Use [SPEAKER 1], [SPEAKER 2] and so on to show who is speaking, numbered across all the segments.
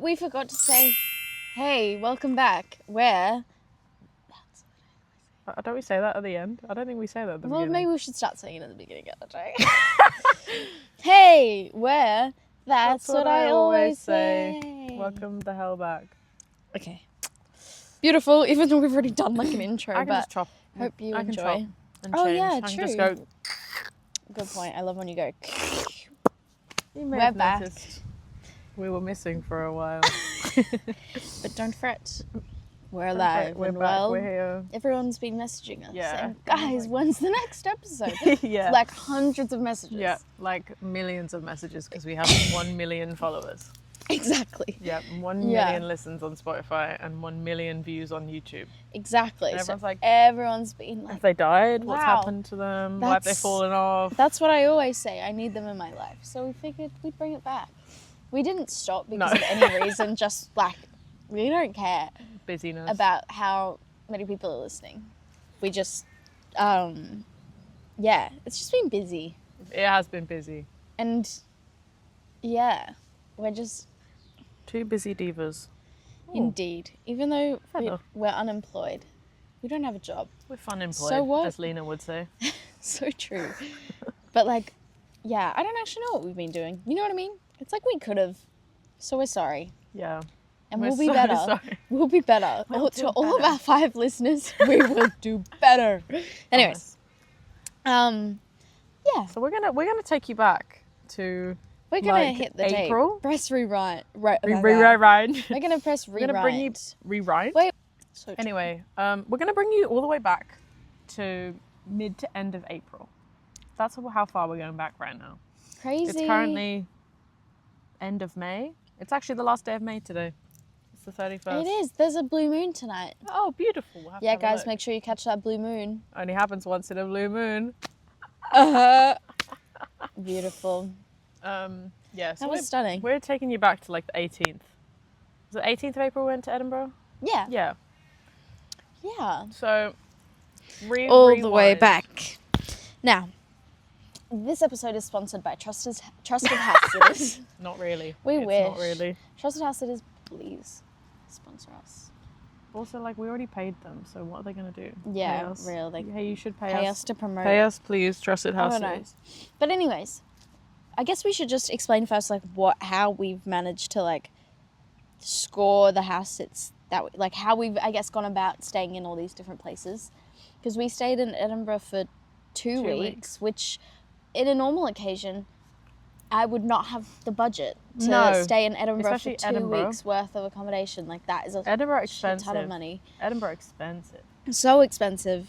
[SPEAKER 1] We forgot to say, hey, welcome back. Where?
[SPEAKER 2] Don't we say that at the end? I don't think we say that at the beginning.
[SPEAKER 1] Maybe we should start saying it at the beginning of the day. Hey, where? That's what I always say.
[SPEAKER 2] Welcome the hell back.
[SPEAKER 1] Okay. Beautiful, even though we've already done like an intro,
[SPEAKER 2] I can just chop.
[SPEAKER 1] hope you
[SPEAKER 2] I can
[SPEAKER 1] enjoy.
[SPEAKER 2] chop and
[SPEAKER 1] Oh,
[SPEAKER 2] change.
[SPEAKER 1] yeah,
[SPEAKER 2] I can
[SPEAKER 1] true.
[SPEAKER 2] just go.
[SPEAKER 1] Good point. I love when you go.
[SPEAKER 2] You may
[SPEAKER 1] We're
[SPEAKER 2] have
[SPEAKER 1] back.
[SPEAKER 2] noticed we were missing for a while.
[SPEAKER 1] But don't fret. We're
[SPEAKER 2] Don't
[SPEAKER 1] alive.
[SPEAKER 2] fret, we're
[SPEAKER 1] and
[SPEAKER 2] back.
[SPEAKER 1] well,
[SPEAKER 2] We're here.
[SPEAKER 1] everyone's been messaging us
[SPEAKER 2] Yeah.
[SPEAKER 1] saying, guys, when's the next episode?
[SPEAKER 2] Yeah.
[SPEAKER 1] Like hundreds of messages.
[SPEAKER 2] Yeah, like millions of messages because we have 1 million followers.
[SPEAKER 1] Exactly.
[SPEAKER 2] Yeah, 1
[SPEAKER 1] Yeah.
[SPEAKER 2] million listens on Spotify and 1 million views on YouTube.
[SPEAKER 1] Exactly.
[SPEAKER 2] And everyone's like,
[SPEAKER 1] everyone's been like,
[SPEAKER 2] have they died? What's
[SPEAKER 1] wow,
[SPEAKER 2] happened to them? Why have they
[SPEAKER 1] that's-
[SPEAKER 2] fallen off?
[SPEAKER 1] that's what I always say. I need them in my life. So we figured we'd bring it back. We didn't stop because of any reason, just like, we don't care
[SPEAKER 2] Busyness.
[SPEAKER 1] about how many people are listening. We just, yeah, it's just been busy.
[SPEAKER 2] It has been busy.
[SPEAKER 1] And yeah, we're just,
[SPEAKER 2] Two busy divas. Ooh,
[SPEAKER 1] indeed, even though
[SPEAKER 2] Feather.
[SPEAKER 1] we're unemployed, we don't have a job.
[SPEAKER 2] we're fun employed,
[SPEAKER 1] So what?
[SPEAKER 2] as Lena would say.
[SPEAKER 1] So true. But like, yeah, I don't actually know what we've been doing. You know what I mean? It's like we could have. So we're sorry.
[SPEAKER 2] Yeah.
[SPEAKER 1] And
[SPEAKER 2] We're
[SPEAKER 1] we'll be
[SPEAKER 2] so
[SPEAKER 1] better.
[SPEAKER 2] sorry.
[SPEAKER 1] We'll be better.
[SPEAKER 2] We'll
[SPEAKER 1] To
[SPEAKER 2] do
[SPEAKER 1] all of
[SPEAKER 2] better.
[SPEAKER 1] our 5 listeners, we will do better. Anyways, yeah,
[SPEAKER 2] So we're gonna take you back to
[SPEAKER 1] we're gonna
[SPEAKER 2] like
[SPEAKER 1] hit the
[SPEAKER 2] April?
[SPEAKER 1] tape. Press rewind. Right.
[SPEAKER 2] rewind.
[SPEAKER 1] We're gonna press
[SPEAKER 2] We're
[SPEAKER 1] rewind.
[SPEAKER 2] gonna bring you rewind.
[SPEAKER 1] Wait. So
[SPEAKER 2] Anyway, we're gonna bring you all the way back to mid to end of April. That's how far we're going back right now.
[SPEAKER 1] crazy.
[SPEAKER 2] It's currently end of May. It's actually the last day of May today. It's the 31st.
[SPEAKER 1] It is. There's a blue moon tonight.
[SPEAKER 2] Oh, beautiful. We'll have to
[SPEAKER 1] Yeah,
[SPEAKER 2] have a
[SPEAKER 1] guys,
[SPEAKER 2] look.
[SPEAKER 1] make sure you catch that blue moon.
[SPEAKER 2] Only happens once in a blue moon.
[SPEAKER 1] Beautiful.
[SPEAKER 2] Yeah, so
[SPEAKER 1] That was stunning.
[SPEAKER 2] we're taking you back to like the 18th. Was it 18th of April we went to Edinburgh?
[SPEAKER 1] Yeah.
[SPEAKER 2] Yeah.
[SPEAKER 1] Yeah.
[SPEAKER 2] So,
[SPEAKER 1] All the way
[SPEAKER 2] rewind.
[SPEAKER 1] back. Now, this episode is sponsored by Trusted House Sitters.
[SPEAKER 2] Not really.
[SPEAKER 1] We
[SPEAKER 2] It's
[SPEAKER 1] wish.
[SPEAKER 2] Not really.
[SPEAKER 1] Trusted House Sitters, please sponsor us.
[SPEAKER 2] Also, like, we already paid them, so what are they going to do?
[SPEAKER 1] Yeah,
[SPEAKER 2] Pay us?
[SPEAKER 1] real. They
[SPEAKER 2] Hey, you should
[SPEAKER 1] pay us to promote.
[SPEAKER 2] Pay us, please. Trusted
[SPEAKER 1] I
[SPEAKER 2] House
[SPEAKER 1] don't know.
[SPEAKER 2] Sitters.
[SPEAKER 1] But anyways, I guess we should just explain first, like, how we've managed to, like, score the house sits that, like, how we've, I guess, gone about staying in all these different places. Because we stayed in Edinburgh for 2 weeks, which, in a normal occasion, I would not have the budget to
[SPEAKER 2] No,
[SPEAKER 1] stay in Edinburgh for
[SPEAKER 2] especially
[SPEAKER 1] 2
[SPEAKER 2] Edinburgh.
[SPEAKER 1] weeks worth of accommodation. Like, that is a
[SPEAKER 2] Edinburgh
[SPEAKER 1] shit
[SPEAKER 2] expensive.
[SPEAKER 1] ton of money.
[SPEAKER 2] Edinburgh expensive.
[SPEAKER 1] So expensive.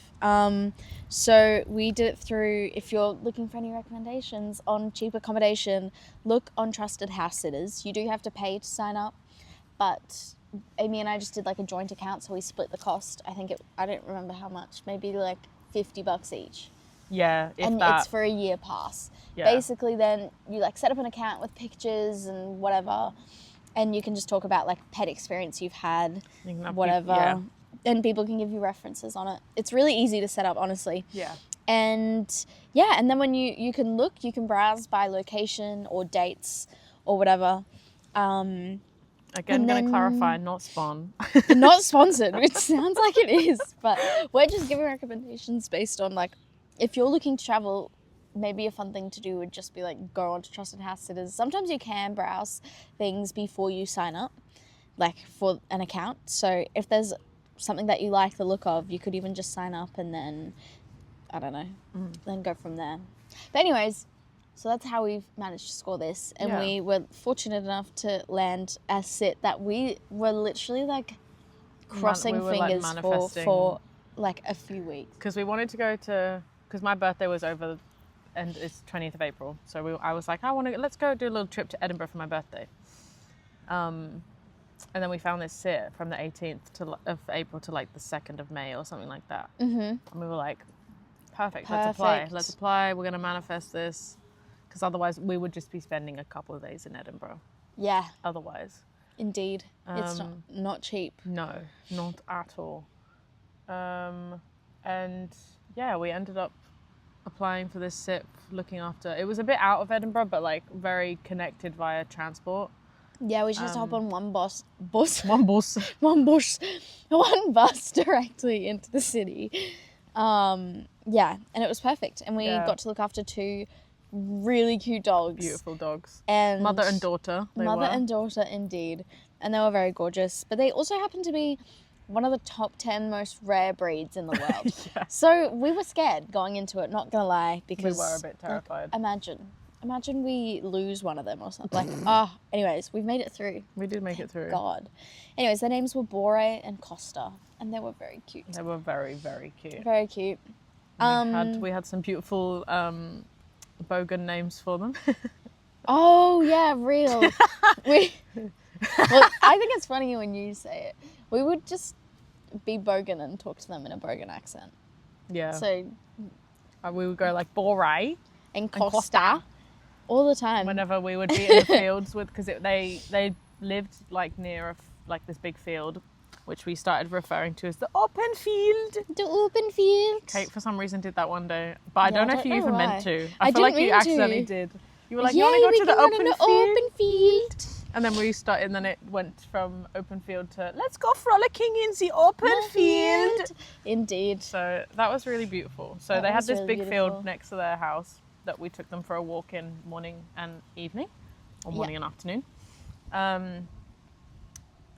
[SPEAKER 1] So we did it through, if you're looking for any recommendations on cheap accommodation, look on Trusted House Sitters. You do have to pay to sign up, but Amy and I just did like a joint account, so we split the cost. I don't remember how much, maybe like $50 each.
[SPEAKER 2] Yeah, if
[SPEAKER 1] And
[SPEAKER 2] that.
[SPEAKER 1] it's for a year pass.
[SPEAKER 2] Yeah.
[SPEAKER 1] Basically then you like set up an account with pictures and whatever, and you can just talk about like pet experience you've had,
[SPEAKER 2] You can have
[SPEAKER 1] whatever.
[SPEAKER 2] Yeah.
[SPEAKER 1] And people can give you references on it. It's really easy to set up, honestly.
[SPEAKER 2] Yeah.
[SPEAKER 1] And yeah, and then when you can look, you can browse by location or dates or whatever.
[SPEAKER 2] Again,
[SPEAKER 1] And
[SPEAKER 2] going to
[SPEAKER 1] then-
[SPEAKER 2] clarify, not spawn.
[SPEAKER 1] Not sponsored, which sounds like it is, but we're just giving recommendations based on like, if you're looking to travel, maybe a fun thing to do would just be like go on to Trusted House Sitters. Sometimes you can browse things before you sign up, like for an account. So if there's something that you like the look of, you could even just sign up and then, I don't know, then go from there. But anyways, so that's how we've managed to score this. And
[SPEAKER 2] Yeah.
[SPEAKER 1] we were fortunate enough to land a sit that we were literally like crossing
[SPEAKER 2] we were, like,
[SPEAKER 1] fingers
[SPEAKER 2] manifesting.
[SPEAKER 1] for like a few weeks.
[SPEAKER 2] Because we wanted to go to, because my birthday was over, and it's 20th of April. So I was like, let's go do a little trip to Edinburgh for my birthday. And then we found this sit from the 18th of April to like the 2nd of May or something like that.
[SPEAKER 1] Mm-hmm.
[SPEAKER 2] And we were like, perfect. Let's
[SPEAKER 1] Perfect.
[SPEAKER 2] apply. We're going to manifest this. Because otherwise we would just be spending a couple of days in Edinburgh.
[SPEAKER 1] Yeah,
[SPEAKER 2] Otherwise.
[SPEAKER 1] indeed. It's not cheap.
[SPEAKER 2] No, not at all. And yeah, we ended up applying for this SIP, looking after. It was a bit out of Edinburgh, but like very connected via transport.
[SPEAKER 1] Yeah, we just hop on one bus,
[SPEAKER 2] One bus.
[SPEAKER 1] one bus directly into the city. Yeah, and it was perfect. And we got to look after 2 really cute dogs.
[SPEAKER 2] Beautiful dogs.
[SPEAKER 1] And
[SPEAKER 2] Mother and daughter.
[SPEAKER 1] Mother and daughter, indeed. And they were very gorgeous. But they also happened to be one of the top 10 most rare breeds in the world.
[SPEAKER 2] Yeah.
[SPEAKER 1] So we were scared going into it, not gonna lie, because
[SPEAKER 2] We were a bit terrified.
[SPEAKER 1] Like, imagine we lose one of them or something. Like, anyways, we've made it through.
[SPEAKER 2] We did make it through.
[SPEAKER 1] God. Anyways, their names were Bore and Costa, and they were very cute.
[SPEAKER 2] They were very, very cute.
[SPEAKER 1] Very cute.
[SPEAKER 2] We had some beautiful bogan names for them.
[SPEAKER 1] Oh yeah, real. Well, I think it's funny when you say it. We would just be bogan and talk to them in a bogan accent.
[SPEAKER 2] Yeah.
[SPEAKER 1] So
[SPEAKER 2] we would go like Bore
[SPEAKER 1] and Costa all the time.
[SPEAKER 2] whenever we would be in the fields because they lived like near this big field, which we started referring to as the open field.
[SPEAKER 1] The open field.
[SPEAKER 2] Kate, for some reason, did that one day, but I don't know if you even meant to.
[SPEAKER 1] I
[SPEAKER 2] feel like
[SPEAKER 1] didn't
[SPEAKER 2] you
[SPEAKER 1] mean to.
[SPEAKER 2] accidentally did. You were like, you want to go to the open
[SPEAKER 1] field?
[SPEAKER 2] And then we started, and then it went from open field to let's go frolicking in the open field.
[SPEAKER 1] Indeed.
[SPEAKER 2] So that was really beautiful. So
[SPEAKER 1] That
[SPEAKER 2] they had
[SPEAKER 1] was
[SPEAKER 2] this
[SPEAKER 1] really
[SPEAKER 2] big
[SPEAKER 1] beautiful.
[SPEAKER 2] field next to their house that we took them for a walk in morning and evening, or morning and afternoon.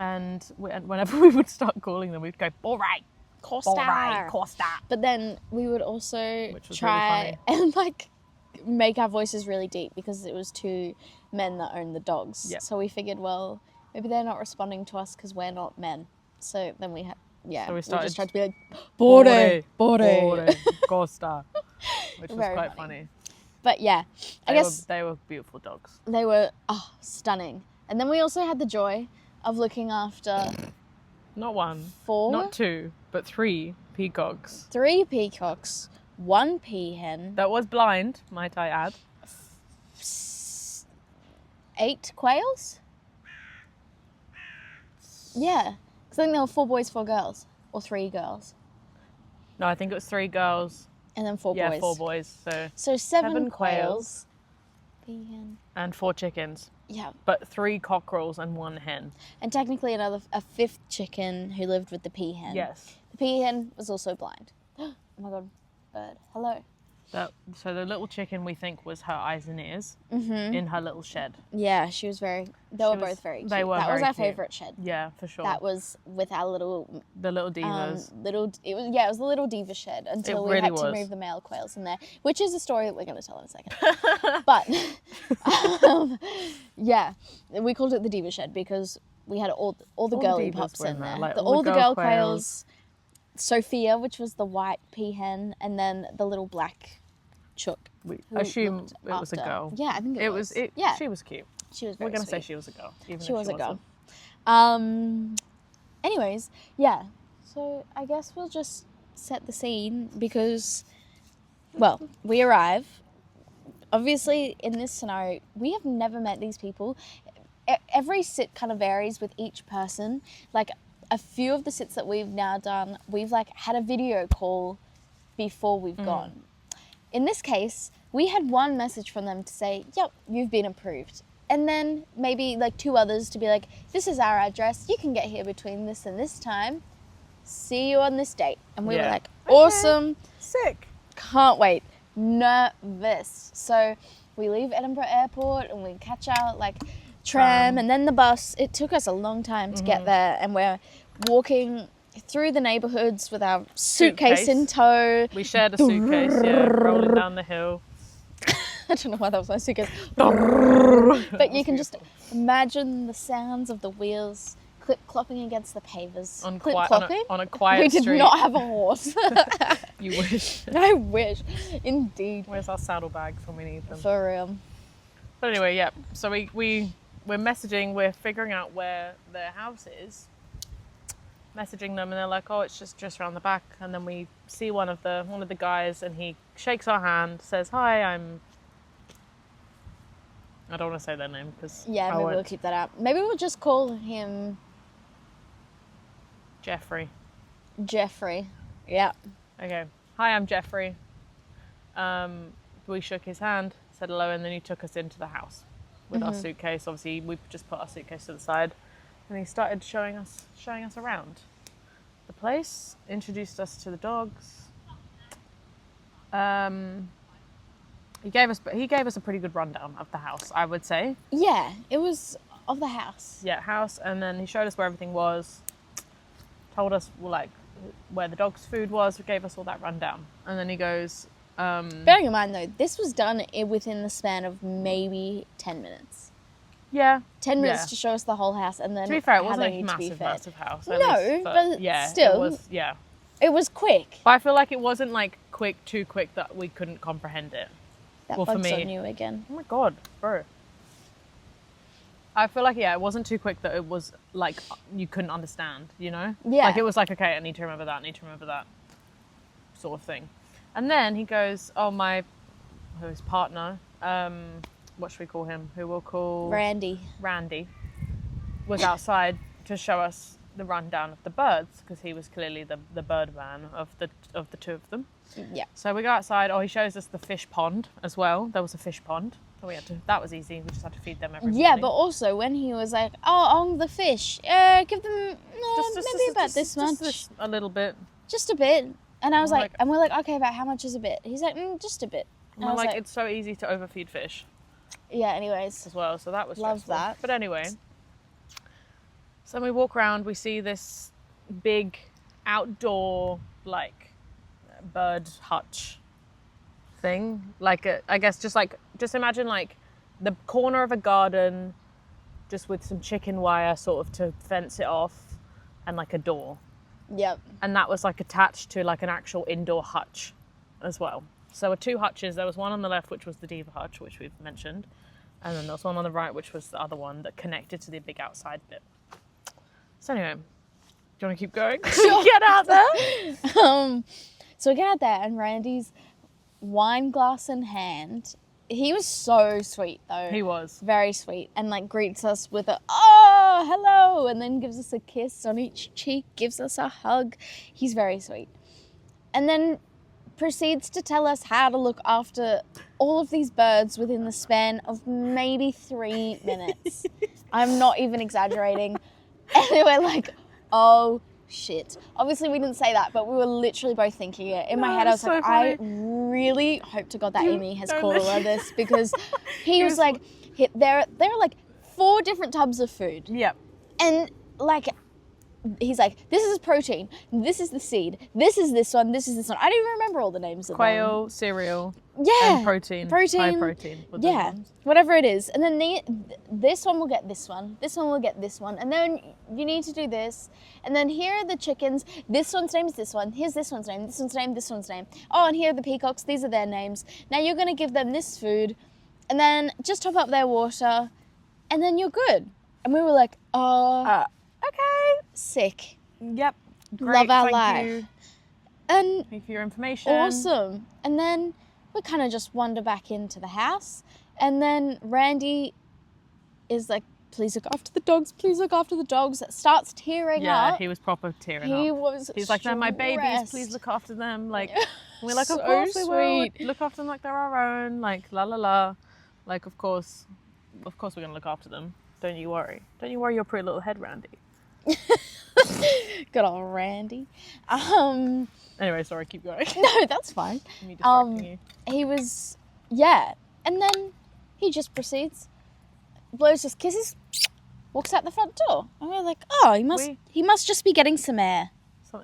[SPEAKER 2] And whenever we would start calling them, we'd go, Bore,
[SPEAKER 1] Costa.
[SPEAKER 2] Costa.
[SPEAKER 1] But then we would also
[SPEAKER 2] Which was
[SPEAKER 1] try and like make our voices really deep because it was 2 men that owned the dogs.
[SPEAKER 2] Yep.
[SPEAKER 1] So we figured, well, maybe they're not responding to us because we're not men. So then we had,
[SPEAKER 2] So we
[SPEAKER 1] just tried to be like, Bore.
[SPEAKER 2] Costa, which was
[SPEAKER 1] Very
[SPEAKER 2] quite funny.
[SPEAKER 1] But yeah, I guess
[SPEAKER 2] they were beautiful dogs.
[SPEAKER 1] they were stunning. And then we also had the joy of looking after
[SPEAKER 2] Not 1,
[SPEAKER 1] 4,
[SPEAKER 2] not 2, but 3 peacocks.
[SPEAKER 1] 3 peacocks, 1 peahen,
[SPEAKER 2] That was blind, might I add.
[SPEAKER 1] 8 quails. Yeah, because I think there were 4 boys, 4 girls, or 3 girls,
[SPEAKER 2] No, I think it was 3 girls.
[SPEAKER 1] and then 4
[SPEAKER 2] Yeah,
[SPEAKER 1] boys.
[SPEAKER 2] 4 boys.
[SPEAKER 1] So 7
[SPEAKER 2] 7
[SPEAKER 1] quails. Peahen.
[SPEAKER 2] And 4 chickens.
[SPEAKER 1] Yeah,
[SPEAKER 2] But 3 cockerels and 1 hen.
[SPEAKER 1] and technically a 5th chicken who lived with the peahen.
[SPEAKER 2] Yes.
[SPEAKER 1] The peahen was also blind. Oh my god, bird. Hello.
[SPEAKER 2] So the little chicken, we think, was her eyes and ears in her little shed.
[SPEAKER 1] Yeah, she was very. They were both very cute.
[SPEAKER 2] They were
[SPEAKER 1] that was
[SPEAKER 2] very
[SPEAKER 1] our
[SPEAKER 2] cute.
[SPEAKER 1] favourite shed.
[SPEAKER 2] Yeah, for sure.
[SPEAKER 1] That was with our little
[SPEAKER 2] the little divas.
[SPEAKER 1] it was the little diva shed until we
[SPEAKER 2] really
[SPEAKER 1] had to
[SPEAKER 2] was.
[SPEAKER 1] move the male quails in there, which is a story that we're going to tell in a second. But yeah, we called it the diva shed because we had all the
[SPEAKER 2] the
[SPEAKER 1] girly
[SPEAKER 2] divas
[SPEAKER 1] pups
[SPEAKER 2] were in
[SPEAKER 1] in
[SPEAKER 2] there,
[SPEAKER 1] there.
[SPEAKER 2] like
[SPEAKER 1] All the girl
[SPEAKER 2] quails.
[SPEAKER 1] quails, Sophia, which was the white peahen, and then the little black chook.
[SPEAKER 2] We
[SPEAKER 1] who
[SPEAKER 2] assume
[SPEAKER 1] looked
[SPEAKER 2] it was a
[SPEAKER 1] after-
[SPEAKER 2] girl.
[SPEAKER 1] Yeah, I think it was. Yeah,
[SPEAKER 2] She was cute.
[SPEAKER 1] she was.
[SPEAKER 2] We're
[SPEAKER 1] Very
[SPEAKER 2] going to say
[SPEAKER 1] sweet.
[SPEAKER 2] she was a girl. Even
[SPEAKER 1] She
[SPEAKER 2] if
[SPEAKER 1] was a girl.
[SPEAKER 2] wasn't.
[SPEAKER 1] Anyways, yeah. So I guess we'll just set the scene because, well, we arrive. Obviously, in this scenario, we have never met these people. Every sit kind of varies with each person. Like a few of the sits that we've now done, we've like had a video call before we've gone. In this case, we had 1 message from them to say, yep, you've been approved. And then maybe like 2 others to be like, this is our address. You can get here between this and this time. See you on this date. And we were like, awesome.
[SPEAKER 2] Sick.
[SPEAKER 1] Can't wait. Nervous. So we leave Edinburgh Airport and we catch our like tram and then the bus. It took us a long time to get there, and we're walking through the neighbourhoods with our suitcase in tow.
[SPEAKER 2] We shared a suitcase, rolling down the hill.
[SPEAKER 1] I don't know why that was my suitcase. But you can just imagine the sounds of the wheels clip-clopping against the pavers. Clip-clopping?
[SPEAKER 2] On a quiet
[SPEAKER 1] We did
[SPEAKER 2] street.
[SPEAKER 1] not have a horse.
[SPEAKER 2] You wish.
[SPEAKER 1] I wish. Indeed.
[SPEAKER 2] Where's our saddlebags when we need them?
[SPEAKER 1] For real.
[SPEAKER 2] But anyway, yeah. So we're messaging. We're figuring out where their house is. Messaging them, and they're like, "Oh, it's just around the back." And then we see one of the guys, and he shakes our hand, says, "Hi, I don't want to say their name because
[SPEAKER 1] Yeah, maybe we'll keep that out. Maybe we'll just call him
[SPEAKER 2] Jeffrey.
[SPEAKER 1] Jeffrey. Yeah.
[SPEAKER 2] Okay. Hi, I'm Jeffrey. We shook his hand, said hello, and then he took us into the house. with our suitcase. Obviously, we just put our suitcase to the side, and he started showing us around the place. Introduced us to the dogs. He gave us a pretty good rundown of the house, I would say.
[SPEAKER 1] Yeah, it was of the house.
[SPEAKER 2] Yeah, house, and then he showed us where everything was. Told us like where the dog's food was. Gave us all that rundown, and then he goes.
[SPEAKER 1] Bearing in mind, though, this was done within the span of maybe 10 minutes.
[SPEAKER 2] Yeah.
[SPEAKER 1] 10 minutes to show us the whole house, and then
[SPEAKER 2] to be fair, it
[SPEAKER 1] how
[SPEAKER 2] wasn't
[SPEAKER 1] they
[SPEAKER 2] a
[SPEAKER 1] need to be fed.
[SPEAKER 2] massive house.
[SPEAKER 1] No, but
[SPEAKER 2] yeah,
[SPEAKER 1] still.
[SPEAKER 2] It was, yeah.
[SPEAKER 1] It was quick.
[SPEAKER 2] But I feel like it wasn't like too quick that we couldn't comprehend it.
[SPEAKER 1] That
[SPEAKER 2] well, for
[SPEAKER 1] bug's
[SPEAKER 2] me,
[SPEAKER 1] on you again.
[SPEAKER 2] Oh my God, bro. I feel like, yeah, it wasn't too quick that it was like you couldn't understand, you know?
[SPEAKER 1] Yeah.
[SPEAKER 2] Like it was like, okay, I need to remember that sort of thing. And then he goes, oh, his partner, what should we call him? Who we'll call... Randy, was outside to show us the rundown of the birds, because he was clearly the bird man of the two of them.
[SPEAKER 1] Yeah.
[SPEAKER 2] So we go outside. Oh, he shows us the fish pond as well. There was a fish pond. So that was easy. We just had to feed them every morning.
[SPEAKER 1] Yeah, but also when he was like, oh, the fish, give them maybe about this much.
[SPEAKER 2] A little bit.
[SPEAKER 1] Just a bit. And I was like, and we're like, okay, about how much is a bit? He's like, just a bit.
[SPEAKER 2] And I was like, it's so easy to overfeed fish.
[SPEAKER 1] Yeah, anyways.
[SPEAKER 2] As well, so that was
[SPEAKER 1] Love
[SPEAKER 2] stressful.
[SPEAKER 1] that.
[SPEAKER 2] But anyway, so we walk around, we see this big outdoor, like, bird hutch thing. Like, I guess just imagine like the corner of a garden just with some chicken wire sort of to fence it off and like a door.
[SPEAKER 1] Yep.
[SPEAKER 2] And that was like attached to like an actual indoor hutch as well. So there were two hutches. There was one on the left, which was the diva hutch, which we've mentioned. And then there was one on the right, which was the other one that connected to the big outside bit. So anyway, do you want to keep going?
[SPEAKER 1] Sure.
[SPEAKER 2] Get out there.
[SPEAKER 1] So we get out there and Randy's wine glass in hand. He was so sweet though.
[SPEAKER 2] He was.
[SPEAKER 1] Very sweet. And like greets us with oh, hello. And then gives us a kiss on each cheek, gives us a hug. He's very sweet. And then proceeds to tell us how to look after all of these birds within the span of maybe 3 minutes. I'm not even exaggerating. And we were like, oh shit. Obviously we didn't say that, but we were literally both thinking it. In my head I was
[SPEAKER 2] so
[SPEAKER 1] like,
[SPEAKER 2] funny.
[SPEAKER 1] I really hope to God that Amy has called all this, because he was like, there are like 4 different tubs of food.
[SPEAKER 2] Yep.
[SPEAKER 1] And like, he's like, this is protein, this is the seed, this is this one, this is this one. I don't even remember all the names of
[SPEAKER 2] Quail, cereal,
[SPEAKER 1] yeah,
[SPEAKER 2] and protein. High protein.
[SPEAKER 1] Yeah, whatever it is. And then this one will get this one, this one will get this one, and then you need to do this. And then here are the chickens. This one's name is this one. Here's this one's name, this one's name, this one's name. Oh, and here are the peacocks. These are their names. Now you're going to give them this food, and then just top up their water, and then you're good. And we were like, okay, sick.
[SPEAKER 2] Yep. Great,
[SPEAKER 1] Love our
[SPEAKER 2] thank
[SPEAKER 1] life.
[SPEAKER 2] You.
[SPEAKER 1] And
[SPEAKER 2] Thank you for your information.
[SPEAKER 1] awesome. And then we kind of just wander back into the house. And then Randy is like, please look after the dogs. Please look after the dogs. Starts tearing up.
[SPEAKER 2] Yeah, he was proper tearing up. He's like, they're my babies.
[SPEAKER 1] stressed.
[SPEAKER 2] Please look after them. Like, we're like, of
[SPEAKER 1] So
[SPEAKER 2] course we will.
[SPEAKER 1] sweet.
[SPEAKER 2] Look after them like they're our own. Like, la la la. Like, of course we're gonna look after them. Don't you worry. Don't you worry your pretty little head, Randy.
[SPEAKER 1] Good old Randy.
[SPEAKER 2] Anyway, sorry, keep going.
[SPEAKER 1] No, that's fine.
[SPEAKER 2] Me distracting you.
[SPEAKER 1] He was, yeah. And then he just proceeds, blows his kisses, walks out the front door. And we're like, oh, he must just be getting some air.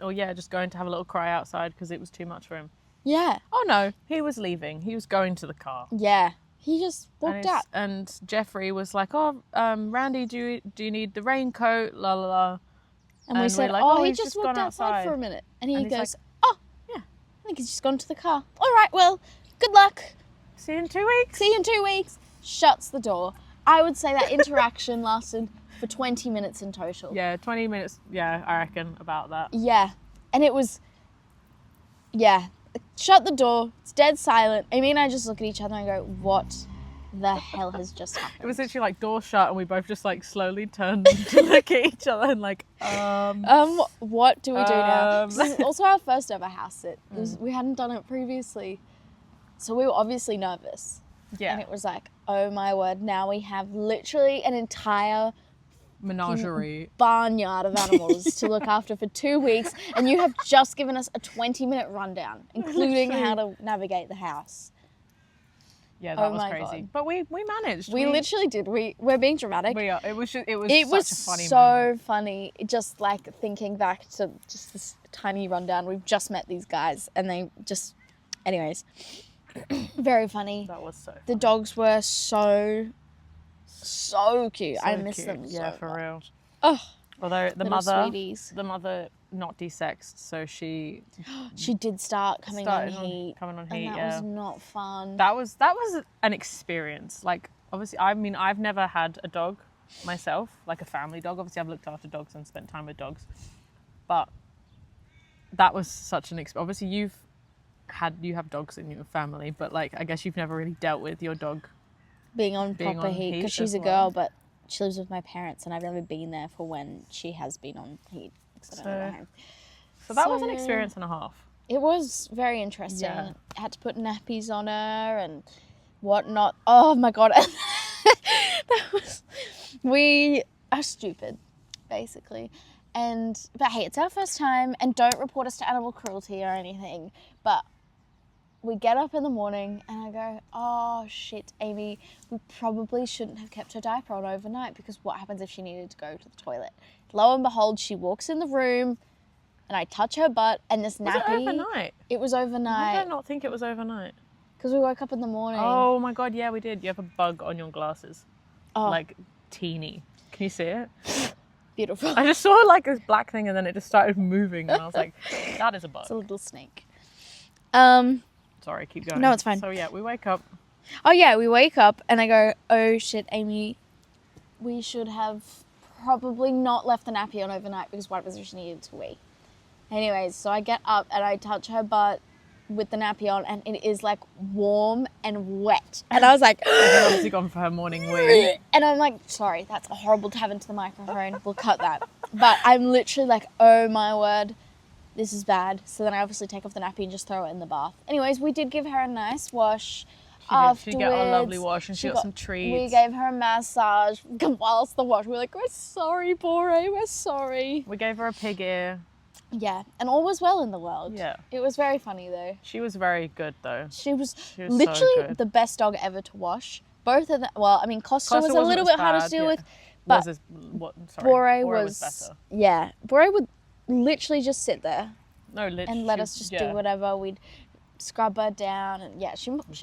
[SPEAKER 2] Or yeah, just going to have a little cry outside because it was too much for him.
[SPEAKER 1] Yeah.
[SPEAKER 2] Oh no, he was leaving. He was going to the car.
[SPEAKER 1] Yeah. He just walked out.
[SPEAKER 2] And Jeffrey was like, oh, Randy, do you need the raincoat? La la la.
[SPEAKER 1] And we said,
[SPEAKER 2] like,
[SPEAKER 1] oh, he
[SPEAKER 2] he's
[SPEAKER 1] just
[SPEAKER 2] gone
[SPEAKER 1] walked outside
[SPEAKER 2] outside
[SPEAKER 1] for a minute. And he
[SPEAKER 2] And he's
[SPEAKER 1] goes,
[SPEAKER 2] like,
[SPEAKER 1] oh,
[SPEAKER 2] yeah.
[SPEAKER 1] I think he's just gone to the car. All right, well, good luck.
[SPEAKER 2] See you in 2 weeks.
[SPEAKER 1] See you in 2 weeks. Shuts the door. I would say that interaction lasted for 20 minutes in total.
[SPEAKER 2] Yeah, 20 minutes. Yeah, I reckon about that.
[SPEAKER 1] Yeah. And it was, yeah. Shut the door. It's dead silent. Amy and I just look at each other and go, what the hell has just happened?
[SPEAKER 2] It was literally like door shut and we both just like slowly turned to look at each other and like,
[SPEAKER 1] what do we do now? This is also our first ever house sit. We hadn't done it previously. So we were obviously nervous.
[SPEAKER 2] Yeah.
[SPEAKER 1] And it was like, oh my word, now we have literally an entire
[SPEAKER 2] Menagerie.
[SPEAKER 1] barnyard of animals to look after for 2 weeks, and you have just given us a 20-minute rundown, including how to navigate the house.
[SPEAKER 2] Yeah, that was
[SPEAKER 1] my
[SPEAKER 2] crazy.
[SPEAKER 1] God.
[SPEAKER 2] But we managed.
[SPEAKER 1] We literally did. We're being dramatic.
[SPEAKER 2] We are. It was such a funny
[SPEAKER 1] so
[SPEAKER 2] moment.
[SPEAKER 1] funny. Just like thinking back to just this tiny rundown. We've just met these guys, and they just, anyways, very funny.
[SPEAKER 2] That was so funny.
[SPEAKER 1] The dogs were so cute. I miss
[SPEAKER 2] cute.
[SPEAKER 1] them.
[SPEAKER 2] Yeah,
[SPEAKER 1] so
[SPEAKER 2] for
[SPEAKER 1] much.
[SPEAKER 2] real.
[SPEAKER 1] Oh,
[SPEAKER 2] Although the
[SPEAKER 1] little sweeties.
[SPEAKER 2] mother not desexed, so she
[SPEAKER 1] She did start coming on heat.
[SPEAKER 2] Coming on
[SPEAKER 1] And
[SPEAKER 2] heat,
[SPEAKER 1] that
[SPEAKER 2] yeah.
[SPEAKER 1] was not fun.
[SPEAKER 2] That was an experience. Like, obviously, I mean, I've never had a dog myself, like a family dog. Obviously, I've looked after dogs and spent time with dogs, but that was such an experience. Obviously, you have dogs in your family, but like, I guess you've never really dealt with your dog
[SPEAKER 1] being on
[SPEAKER 2] being
[SPEAKER 1] proper
[SPEAKER 2] on
[SPEAKER 1] heat,
[SPEAKER 2] heat
[SPEAKER 1] because she's
[SPEAKER 2] as
[SPEAKER 1] a
[SPEAKER 2] well.
[SPEAKER 1] girl, but she lives with my parents, and I've never been there for when she has been on heat. 'Cause I don't live at home.
[SPEAKER 2] So that was an experience and a half.
[SPEAKER 1] It was very interesting.
[SPEAKER 2] Yeah.
[SPEAKER 1] I had to put nappies on her and whatnot. Oh my god. We are stupid, basically. But hey, it's our first time, and don't report us to animal cruelty or anything. But we get up in the morning and I go, oh shit, Amy, we probably shouldn't have kept her diaper on overnight, because what happens if she needed to go to the toilet? Lo and behold, she walks in the room and I touch her butt, and this nappy.
[SPEAKER 2] Was it overnight?
[SPEAKER 1] It was
[SPEAKER 2] Why
[SPEAKER 1] overnight.
[SPEAKER 2] did I not think it was overnight?
[SPEAKER 1] Because we woke up in the morning.
[SPEAKER 2] Oh my god, yeah, we did. You have a bug on your glasses.
[SPEAKER 1] Oh.
[SPEAKER 2] Like, teeny. Can you see it?
[SPEAKER 1] Beautiful.
[SPEAKER 2] I just saw like this black thing and then it just started moving and I was like, that is a bug.
[SPEAKER 1] It's a little snake.
[SPEAKER 2] Sorry, keep going.
[SPEAKER 1] No, it's fine.
[SPEAKER 2] So yeah, we wake up.
[SPEAKER 1] Oh yeah, we wake up and I go, oh shit, Amy, we should have probably not left the nappy on overnight, because what happens if she needed to wee? Anyways, so I get up and I touch her butt with the nappy on, and it is like warm and wet. And I was like,
[SPEAKER 2] She's obviously gone for her morning wee.
[SPEAKER 1] and I'm like, sorry, that's horrible to have into the microphone. We'll cut that. But I'm literally like, oh my word, this is bad. So then I obviously take off the nappy and just throw it in the bath. Anyways, we did give her a nice wash.
[SPEAKER 2] She got a lovely wash and she got some treats.
[SPEAKER 1] We gave her a massage whilst the wash. We were like, we're sorry, Bore, we're sorry.
[SPEAKER 2] We gave her a pig ear.
[SPEAKER 1] Yeah, and all was well in the world.
[SPEAKER 2] Yeah.
[SPEAKER 1] It was very funny though.
[SPEAKER 2] She was very good though.
[SPEAKER 1] She was
[SPEAKER 2] so
[SPEAKER 1] literally
[SPEAKER 2] good.
[SPEAKER 1] the best dog ever to wash. Both of them, well, I mean, Costa was a
[SPEAKER 2] wasn't
[SPEAKER 1] little
[SPEAKER 2] as
[SPEAKER 1] bit harder to
[SPEAKER 2] bad,
[SPEAKER 1] deal
[SPEAKER 2] yeah.
[SPEAKER 1] with, but
[SPEAKER 2] Bore
[SPEAKER 1] Bore
[SPEAKER 2] was better.
[SPEAKER 1] yeah, Bore would literally just sit there
[SPEAKER 2] No, literally.
[SPEAKER 1] and let us just do whatever. We'd scrub her down, and yeah,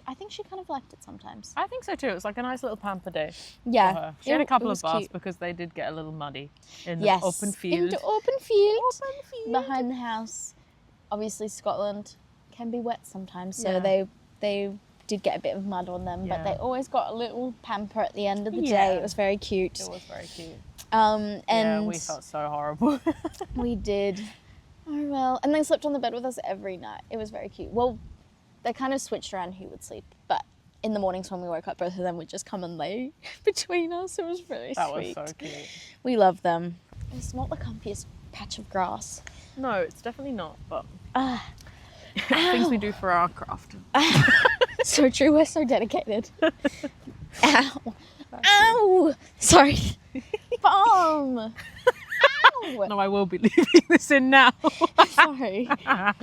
[SPEAKER 1] I think she kind of liked it sometimes.
[SPEAKER 2] I think so too. It was like a nice little pamper day
[SPEAKER 1] Yeah.
[SPEAKER 2] for her. She had a couple
[SPEAKER 1] it
[SPEAKER 2] of baths
[SPEAKER 1] cute.
[SPEAKER 2] because they did get a little muddy in the
[SPEAKER 1] Yes,
[SPEAKER 2] open
[SPEAKER 1] in
[SPEAKER 2] field.
[SPEAKER 1] the open field behind the house. Obviously, Scotland can be wet sometimes, so
[SPEAKER 2] Yeah.
[SPEAKER 1] they did get a bit of mud on them, but
[SPEAKER 2] Yeah.
[SPEAKER 1] they always got a little pamper at the end of the
[SPEAKER 2] Yeah.
[SPEAKER 1] day. It was very cute.
[SPEAKER 2] It was very cute.
[SPEAKER 1] And
[SPEAKER 2] Yeah, we felt so horrible.
[SPEAKER 1] we did. Oh well, and they slept on the bed with us every night. It was very cute. Well, they kind of switched around who would sleep, but in the mornings when we woke up, both of them would just come and lay between us. It was very
[SPEAKER 2] That
[SPEAKER 1] sweet.
[SPEAKER 2] was so cute.
[SPEAKER 1] We love them. It's not the comfiest patch of grass.
[SPEAKER 2] No, it's definitely not, but
[SPEAKER 1] Ah.
[SPEAKER 2] things we do for our craft.
[SPEAKER 1] So true, we're so dedicated. Ow. Ow! Sorry. Bum! Ow!
[SPEAKER 2] No, I will be leaving this in now.
[SPEAKER 1] Sorry.
[SPEAKER 2] You're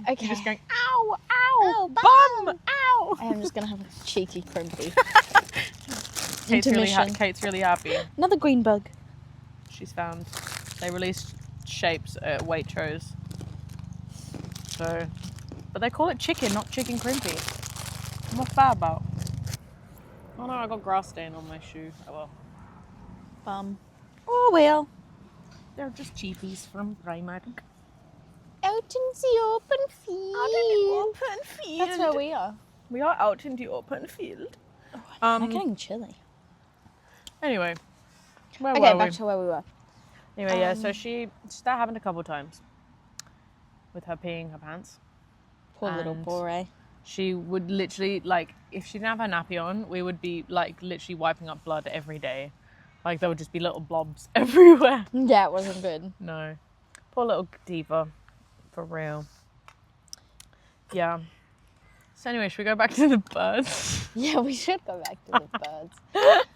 [SPEAKER 1] Okay.
[SPEAKER 2] just going, ow, ow,
[SPEAKER 1] Ow,
[SPEAKER 2] bum, ow.
[SPEAKER 1] I am just going to have a cheeky crimpy.
[SPEAKER 2] Kate's really happy.
[SPEAKER 1] Another green bug.
[SPEAKER 2] She's found, they released shapes at Waitrose. So, but they call it chicken, not chicken crimpy. What's that about? Oh no, I got grass stain on my shoe. Oh well.
[SPEAKER 1] Bum. Oh well.
[SPEAKER 2] They're just cheapies from Primark.
[SPEAKER 1] Out in the open field.
[SPEAKER 2] Open field.
[SPEAKER 1] That's where we are.
[SPEAKER 2] We are out in the open field.
[SPEAKER 1] I'm getting chilly.
[SPEAKER 2] Anyway, where
[SPEAKER 1] Okay,
[SPEAKER 2] were
[SPEAKER 1] back
[SPEAKER 2] we?
[SPEAKER 1] to where we were.
[SPEAKER 2] Anyway, yeah. So that happened a couple of times with her peeing her pants.
[SPEAKER 1] Poor little
[SPEAKER 2] And
[SPEAKER 1] Bore.
[SPEAKER 2] She would literally, like, if she didn't have her nappy on, we would be like literally wiping up blood every day. Like there would just be little blobs everywhere.
[SPEAKER 1] Yeah, it wasn't good.
[SPEAKER 2] No, poor little diva, for real. Yeah. So anyway, should we go back to the birds?
[SPEAKER 1] Yeah, we should go back to the birds.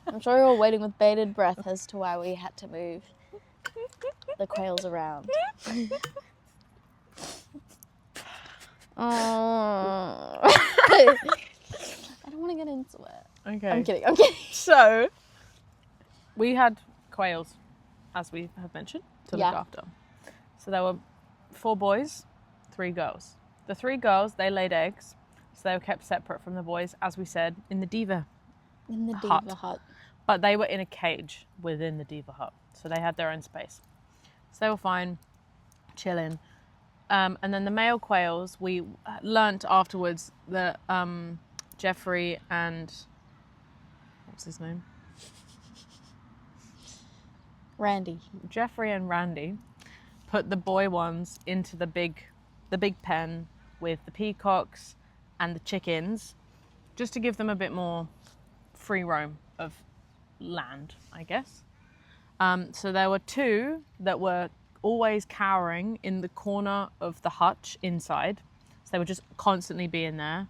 [SPEAKER 1] I'm sure you're all waiting with bated breath as to why we had to move the quails around. Oh. I don't want to get into it.
[SPEAKER 2] Okay.
[SPEAKER 1] I'm kidding.
[SPEAKER 2] So, we had quails, as we have mentioned, to look after. So there were 4 boys, 3 girls. The 3 girls, they laid eggs, so they were kept separate from the boys, as we said, in the diva hut. But they were in a cage within the diva hut, so they had their own space. So they were fine, chilling. And then the male quails, we learnt afterwards that Jeffrey and... what's his name?
[SPEAKER 1] Randy.
[SPEAKER 2] Jeffrey and Randy put the boy ones into the big pen with the peacocks and the chickens, just to give them a bit more free roam of land, I guess. So there were 2 that were always cowering in the corner of the hutch inside. So they would just constantly be in there.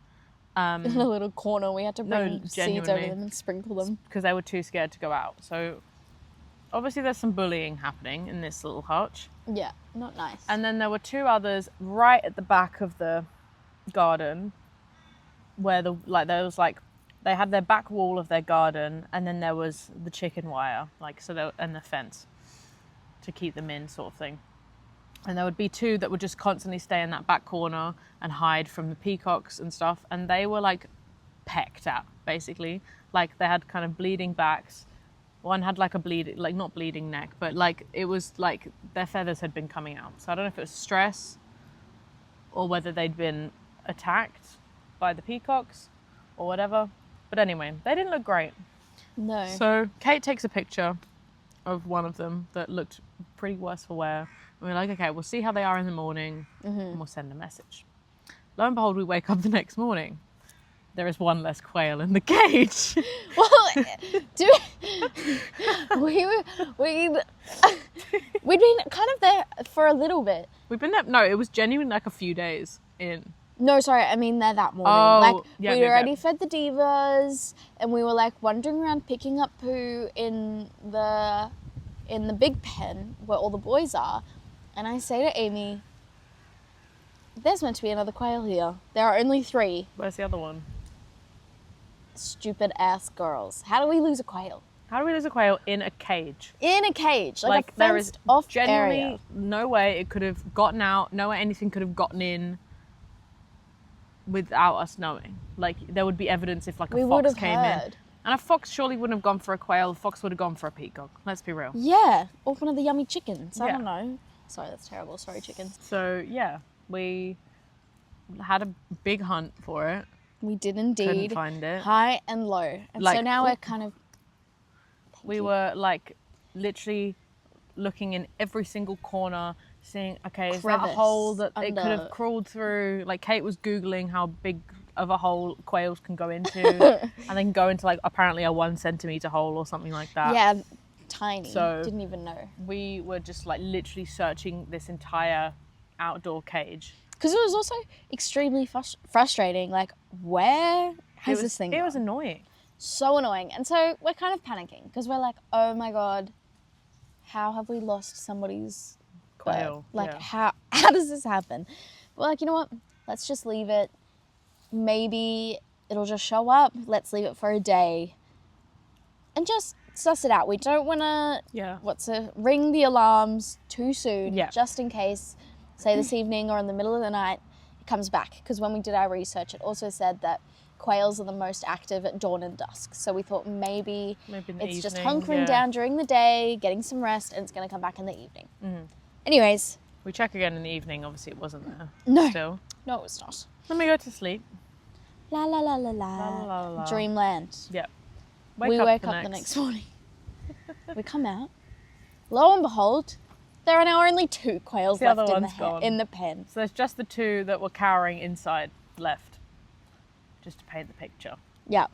[SPEAKER 1] In a little corner, we had to bring seeds over them and sprinkle them.
[SPEAKER 2] Because they were too scared to go out. So obviously there's some bullying happening in this little hutch.
[SPEAKER 1] Yeah, not nice.
[SPEAKER 2] And then there were 2 others right at the back of the garden where they had their back wall of their garden, and then there was the chicken wire, and the fence to keep them in, sort of thing. And there would be 2 that would just constantly stay in that back corner and hide from the peacocks and stuff, and they were like pecked at, basically. Like they had kind of bleeding backs. One had like a not bleeding neck, but like it was like their feathers had been coming out. So I don't know if it was stress or whether they'd been attacked by the peacocks or whatever. But anyway, they didn't look great.
[SPEAKER 1] No.
[SPEAKER 2] So Kate takes a picture of one of them that looked pretty worse for wear. And we're like, okay, we'll see how they are in the morning and we'll send a message. Lo and behold, we wake up the next morning. There is 1 less quail in the cage.
[SPEAKER 1] Well, we'd been kind of there for a little bit.
[SPEAKER 2] We've been there. No, it was genuinely like a few days in.
[SPEAKER 1] No, sorry, I mean there that morning.
[SPEAKER 2] Oh,
[SPEAKER 1] we already fed the divas, and we were like wandering around picking up poo in the big pen where all the boys are. And I say to Amy, there's meant to be another quail here. There are only 3.
[SPEAKER 2] Where's the other one?
[SPEAKER 1] Stupid ass girls. How do we lose a quail?
[SPEAKER 2] How do we lose a quail in a cage?
[SPEAKER 1] In a cage, like a
[SPEAKER 2] there is
[SPEAKER 1] fenced-off
[SPEAKER 2] genuinely
[SPEAKER 1] area.
[SPEAKER 2] no way it could have gotten out. No way anything could have gotten in without us knowing. Like there would be evidence if like a fox came in. And a fox surely wouldn't have gone for a quail. A fox would have gone for a peacock. Let's be real.
[SPEAKER 1] Yeah, or one of the yummy chickens. I
[SPEAKER 2] Yeah.
[SPEAKER 1] don't know. Sorry, that's terrible. Sorry, chickens.
[SPEAKER 2] So yeah, we had a big hunt for it.
[SPEAKER 1] We did indeed.
[SPEAKER 2] Couldn't find it.
[SPEAKER 1] High and low. And so now we're kind of...
[SPEAKER 2] We were like literally looking in every single corner, seeing, okay, is that a
[SPEAKER 1] Crevice
[SPEAKER 2] hole that it
[SPEAKER 1] under-
[SPEAKER 2] could have crawled through? Like Kate was Googling how big of a hole quails can go into, and they can go into like apparently a 1 centimetre hole or something like that.
[SPEAKER 1] Yeah, tiny.
[SPEAKER 2] So-
[SPEAKER 1] Didn't even know.
[SPEAKER 2] We were just like literally searching this entire outdoor cage.
[SPEAKER 1] Because it was also extremely frustrating. Like, where has this thing
[SPEAKER 2] It
[SPEAKER 1] gone?
[SPEAKER 2] was annoying.
[SPEAKER 1] So annoying. And so we're kind of panicking because we're like, oh my God, how have we lost somebody's
[SPEAKER 2] Quail.
[SPEAKER 1] bird? Like,
[SPEAKER 2] yeah.
[SPEAKER 1] how does this happen? We're like, you know what? Let's just leave it. Maybe it'll just show up. Let's leave it for a day and just suss it out. We don't want to ring the alarms too soon, just in case, say this evening or in the middle of the night, it comes back. Because when we did our research, it also said that quails are the most active at dawn and dusk. So we thought maybe it's just hunkering down during the day, getting some rest, and it's going to come back in the evening.
[SPEAKER 2] Mm-hmm.
[SPEAKER 1] Anyways.
[SPEAKER 2] We check again in the evening. Obviously, it wasn't there.
[SPEAKER 1] No.
[SPEAKER 2] Still.
[SPEAKER 1] No, it was not.
[SPEAKER 2] Then we go to sleep.
[SPEAKER 1] La la la la la.
[SPEAKER 2] La, la, la, la.
[SPEAKER 1] Dreamland.
[SPEAKER 2] Yeah.
[SPEAKER 1] We wake up the next morning. We come out. Lo and behold, there are now only 2 quails left in the pen.
[SPEAKER 2] So there's just the 2 that were cowering inside left, just to paint the picture.
[SPEAKER 1] Yeah.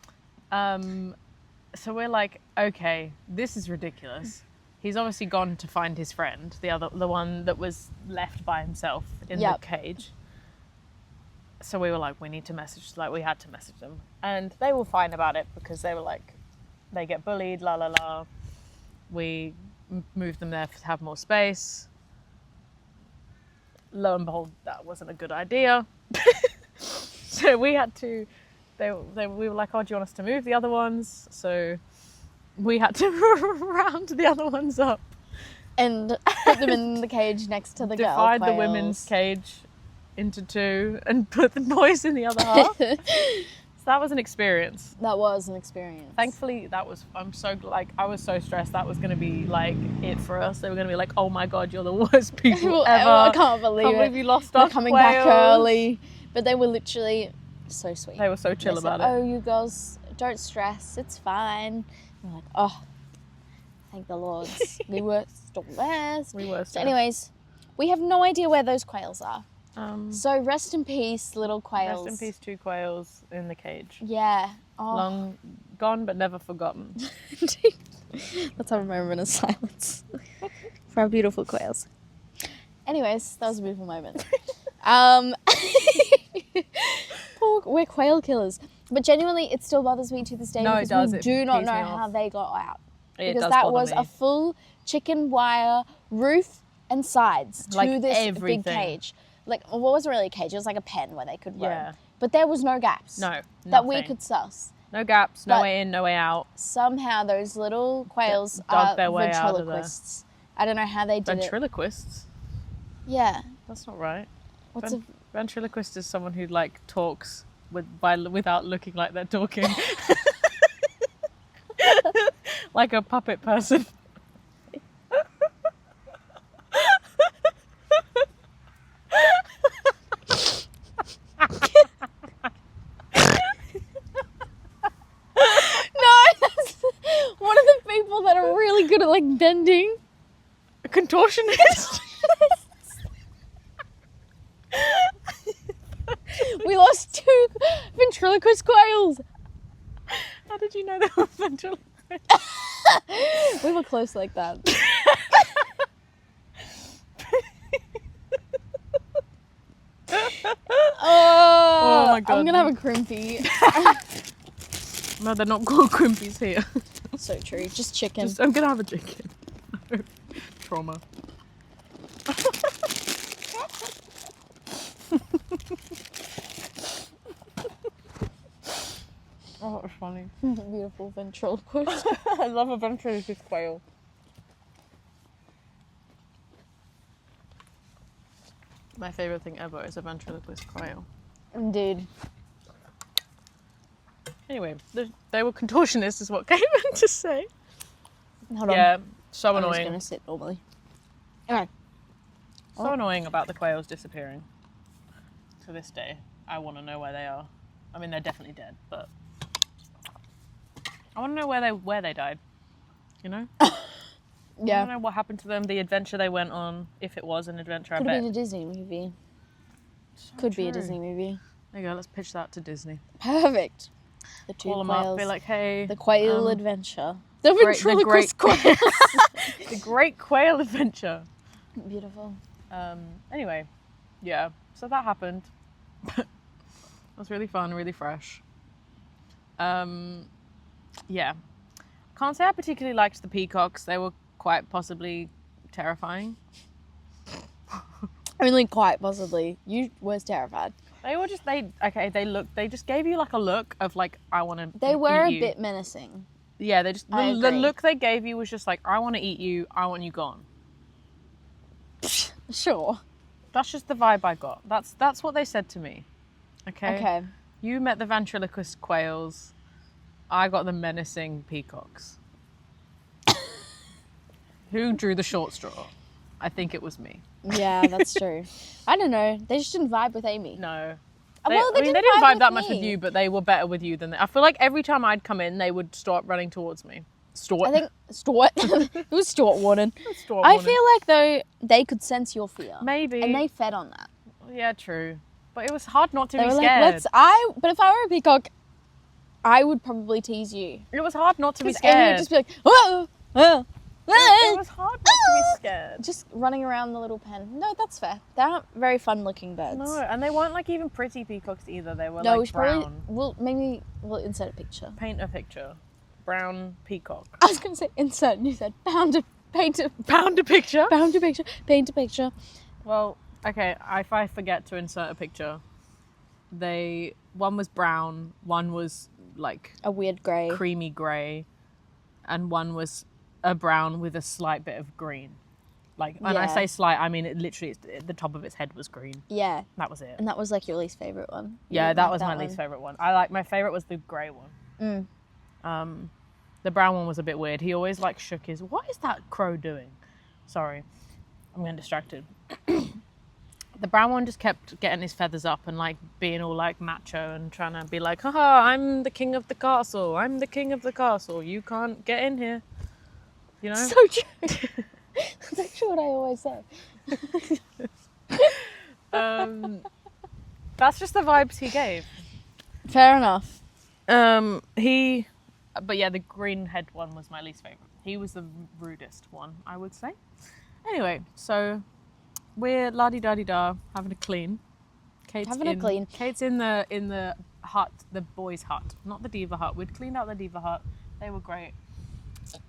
[SPEAKER 2] So we're like, okay, this is ridiculous. He's obviously gone to find his friend, the one that was left by himself in the cage. So we were like, we need to message, like we had to message them. And they were fine about it because they were like, they get bullied, la la la. We moved them there to have more space. Lo and behold, that wasn't a good idea. So we had to, we were like, oh, do you want us to move the other ones? So we had to round the other ones up.
[SPEAKER 1] And put them in the cage next to the girl
[SPEAKER 2] Divide
[SPEAKER 1] quails.
[SPEAKER 2] the women's cage into two and put the boys in the other half. So that was an experience.
[SPEAKER 1] That was an experience.
[SPEAKER 2] Thankfully, I was so stressed. That was going to be like it for us. They were going to be like, oh my God, you're the worst people ever.
[SPEAKER 1] I can't believe
[SPEAKER 2] you lost our
[SPEAKER 1] coming
[SPEAKER 2] quails.
[SPEAKER 1] back early. But they were literally so sweet.
[SPEAKER 2] They were so chill about it.
[SPEAKER 1] Oh, you girls, don't stress. It's fine. We're like, oh, thank the Lord. We were stressed.
[SPEAKER 2] We were stressed.
[SPEAKER 1] So anyways, we have no idea where those quails are.
[SPEAKER 2] So
[SPEAKER 1] rest in peace, little quails.
[SPEAKER 2] rest in peace, 2 quails in the cage.
[SPEAKER 1] Yeah. Oh.
[SPEAKER 2] Long gone but never forgotten.
[SPEAKER 1] Let's have a moment of silence for our beautiful quails. Anyways, that was a beautiful moment. We're quail killers. But genuinely, it still bothers me to this day
[SPEAKER 2] No, it
[SPEAKER 1] because
[SPEAKER 2] does.
[SPEAKER 1] we
[SPEAKER 2] It
[SPEAKER 1] do not
[SPEAKER 2] pees
[SPEAKER 1] know
[SPEAKER 2] me
[SPEAKER 1] how
[SPEAKER 2] off.
[SPEAKER 1] they got out.
[SPEAKER 2] It
[SPEAKER 1] Because
[SPEAKER 2] does
[SPEAKER 1] that
[SPEAKER 2] bother
[SPEAKER 1] was
[SPEAKER 2] me.
[SPEAKER 1] a full chicken wire roof and sides to
[SPEAKER 2] Like
[SPEAKER 1] this
[SPEAKER 2] everything.
[SPEAKER 1] big cage. Like, well, it wasn't really a cage, it was like a pen where they could
[SPEAKER 2] Yeah.
[SPEAKER 1] roam. But there was no gaps
[SPEAKER 2] No,
[SPEAKER 1] that we
[SPEAKER 2] nothing.
[SPEAKER 1] could suss.
[SPEAKER 2] No gaps, no
[SPEAKER 1] But-
[SPEAKER 2] way in, no way out.
[SPEAKER 1] Somehow those little quails
[SPEAKER 2] Dug
[SPEAKER 1] are
[SPEAKER 2] their way out of there.
[SPEAKER 1] ventriloquists. I don't know how they did it.
[SPEAKER 2] Ventriloquists?
[SPEAKER 1] Yeah.
[SPEAKER 2] That's not right.
[SPEAKER 1] What's a
[SPEAKER 2] Ventriloquist is someone who like talks without looking like they're talking. Like a puppet person.
[SPEAKER 1] No, that's one of the people that are really good at like bending.
[SPEAKER 2] A contortionist.
[SPEAKER 1] We lost 2 ventriloquist quails.
[SPEAKER 2] How did you know they were ventriloquists?
[SPEAKER 1] We were close like that.
[SPEAKER 2] Oh my God.
[SPEAKER 1] I'm gonna have a crimpy.
[SPEAKER 2] No, they're not called crimpies here.
[SPEAKER 1] So true. Just chicken.
[SPEAKER 2] I'm gonna have a chicken. Trauma. Oh, that was funny.
[SPEAKER 1] Beautiful ventriloquist.
[SPEAKER 2] I love a ventriloquist quail. My favourite thing ever is a ventriloquist quail.
[SPEAKER 1] Indeed.
[SPEAKER 2] Anyway, they were contortionists is what came in to say.
[SPEAKER 1] Hold on.
[SPEAKER 2] Yeah, so
[SPEAKER 1] I'm just
[SPEAKER 2] annoying.
[SPEAKER 1] gonna sit normally. Okay.
[SPEAKER 2] So annoying about the quails disappearing. To this day, I want to know where they are. I mean, they're definitely dead, but I want to know where they died. You know? I want
[SPEAKER 1] Yeah.
[SPEAKER 2] to know what happened to them, the adventure they went on, if it was an adventure.
[SPEAKER 1] Could
[SPEAKER 2] I
[SPEAKER 1] have
[SPEAKER 2] bet.
[SPEAKER 1] been a Disney movie.
[SPEAKER 2] So
[SPEAKER 1] Could be a
[SPEAKER 2] true.
[SPEAKER 1] Disney movie.
[SPEAKER 2] There you go. Let's pitch that to Disney.
[SPEAKER 1] Perfect. The 2
[SPEAKER 2] Call them up.
[SPEAKER 1] quails.
[SPEAKER 2] Be like, hey,
[SPEAKER 1] The quail adventure. The
[SPEAKER 2] great-
[SPEAKER 1] ventriloquist quails.
[SPEAKER 2] the Great Quail Adventure.
[SPEAKER 1] Beautiful.
[SPEAKER 2] Anyway, yeah. So that happened. It was really fun, really fresh. Yeah. Can't say I particularly liked the peacocks. They were quite possibly terrifying.
[SPEAKER 1] Only quite possibly. You was terrified.
[SPEAKER 2] They were just they just gave you like a look of like I want to.
[SPEAKER 1] They were
[SPEAKER 2] eat
[SPEAKER 1] a
[SPEAKER 2] you.
[SPEAKER 1] bit menacing.
[SPEAKER 2] Yeah, they just
[SPEAKER 1] I
[SPEAKER 2] the
[SPEAKER 1] agree.
[SPEAKER 2] look they gave you was just like I want to eat you. I want you gone.
[SPEAKER 1] Sure.
[SPEAKER 2] That's just the vibe I got. That's what they said to me. Okay.
[SPEAKER 1] Okay.
[SPEAKER 2] You met the ventriloquist quails. I got the menacing peacocks. Who drew the short straw? I think it was me.
[SPEAKER 1] Yeah, that's true. I don't know. They just didn't vibe with Amy.
[SPEAKER 2] No.
[SPEAKER 1] Well,
[SPEAKER 2] they didn't vibe that much
[SPEAKER 1] me.
[SPEAKER 2] with you, but they were better with you than I feel like every time I'd come in, they would start running towards me.
[SPEAKER 1] I think Stuart. It was Stuart Warden.
[SPEAKER 2] Stuart
[SPEAKER 1] I
[SPEAKER 2] Warden.
[SPEAKER 1] feel like though they could sense your fear.
[SPEAKER 2] Maybe.
[SPEAKER 1] And they fed on that.
[SPEAKER 2] Yeah, true. But it was hard not to
[SPEAKER 1] They
[SPEAKER 2] be
[SPEAKER 1] were
[SPEAKER 2] scared.
[SPEAKER 1] like, but if I were a peacock, I would probably tease you.
[SPEAKER 2] It was hard not to be
[SPEAKER 1] Because Amy would
[SPEAKER 2] scared.
[SPEAKER 1] just be like, oh, oh.
[SPEAKER 2] It was hard not to be scared.
[SPEAKER 1] Just running around the little pen. No, that's fair. They aren't very fun looking birds.
[SPEAKER 2] No, and they weren't like even pretty peacocks either. They were
[SPEAKER 1] No, we
[SPEAKER 2] like
[SPEAKER 1] should
[SPEAKER 2] brown.
[SPEAKER 1] probably, we'll insert a picture.
[SPEAKER 2] Paint a picture. Brown peacock.
[SPEAKER 1] I was going to say insert, and you said paint a
[SPEAKER 2] picture.
[SPEAKER 1] Pound a picture, paint a picture.
[SPEAKER 2] Well, okay, if I forget to insert a picture, one was brown, one was like
[SPEAKER 1] a weird grey,
[SPEAKER 2] creamy grey, and one was a brown with a slight bit of green. Like when I say slight, I mean it literally the top of its head was green.
[SPEAKER 1] Yeah,
[SPEAKER 2] that was it.
[SPEAKER 1] And that was like your least favourite one.
[SPEAKER 2] Yeah, that was my least favourite one. My favourite was the grey one. The brown one was a bit weird. He always like shook his. What is that crow doing? Sorry, I'm getting distracted. The brown one just kept getting his feathers up and like being all like macho and trying to be like, haha, I'm the king of the castle. I'm the king of the castle. You can't get in here. You know?
[SPEAKER 1] So true. That's actually what I always say.
[SPEAKER 2] That's just the vibes he gave.
[SPEAKER 1] Fair enough.
[SPEAKER 2] But yeah, the green head one was my least favourite. He was the rudest one, I would say. Anyway, so we're la-di-da-di-da, having a clean. Kate's in the hut, the boys' hut, not the diva hut. We'd cleaned out the diva hut. They were great.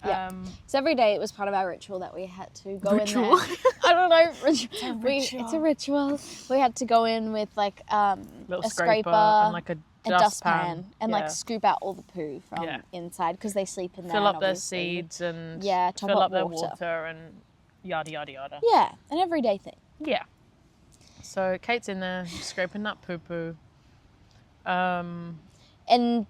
[SPEAKER 1] Yeah. So every day it was part of our ritual that we had to go
[SPEAKER 2] Ritual?
[SPEAKER 1] in there. I don't know. It's a ritual. We had to go in with like a scraper
[SPEAKER 2] and like a
[SPEAKER 1] dustpan and like scoop out all the poo from inside because they sleep in there.
[SPEAKER 2] Fill up their seeds and fill up their water and yada yada yada.
[SPEAKER 1] Yeah, an everyday thing.
[SPEAKER 2] Yeah. So Kate's in there scraping that poo poo.
[SPEAKER 1] And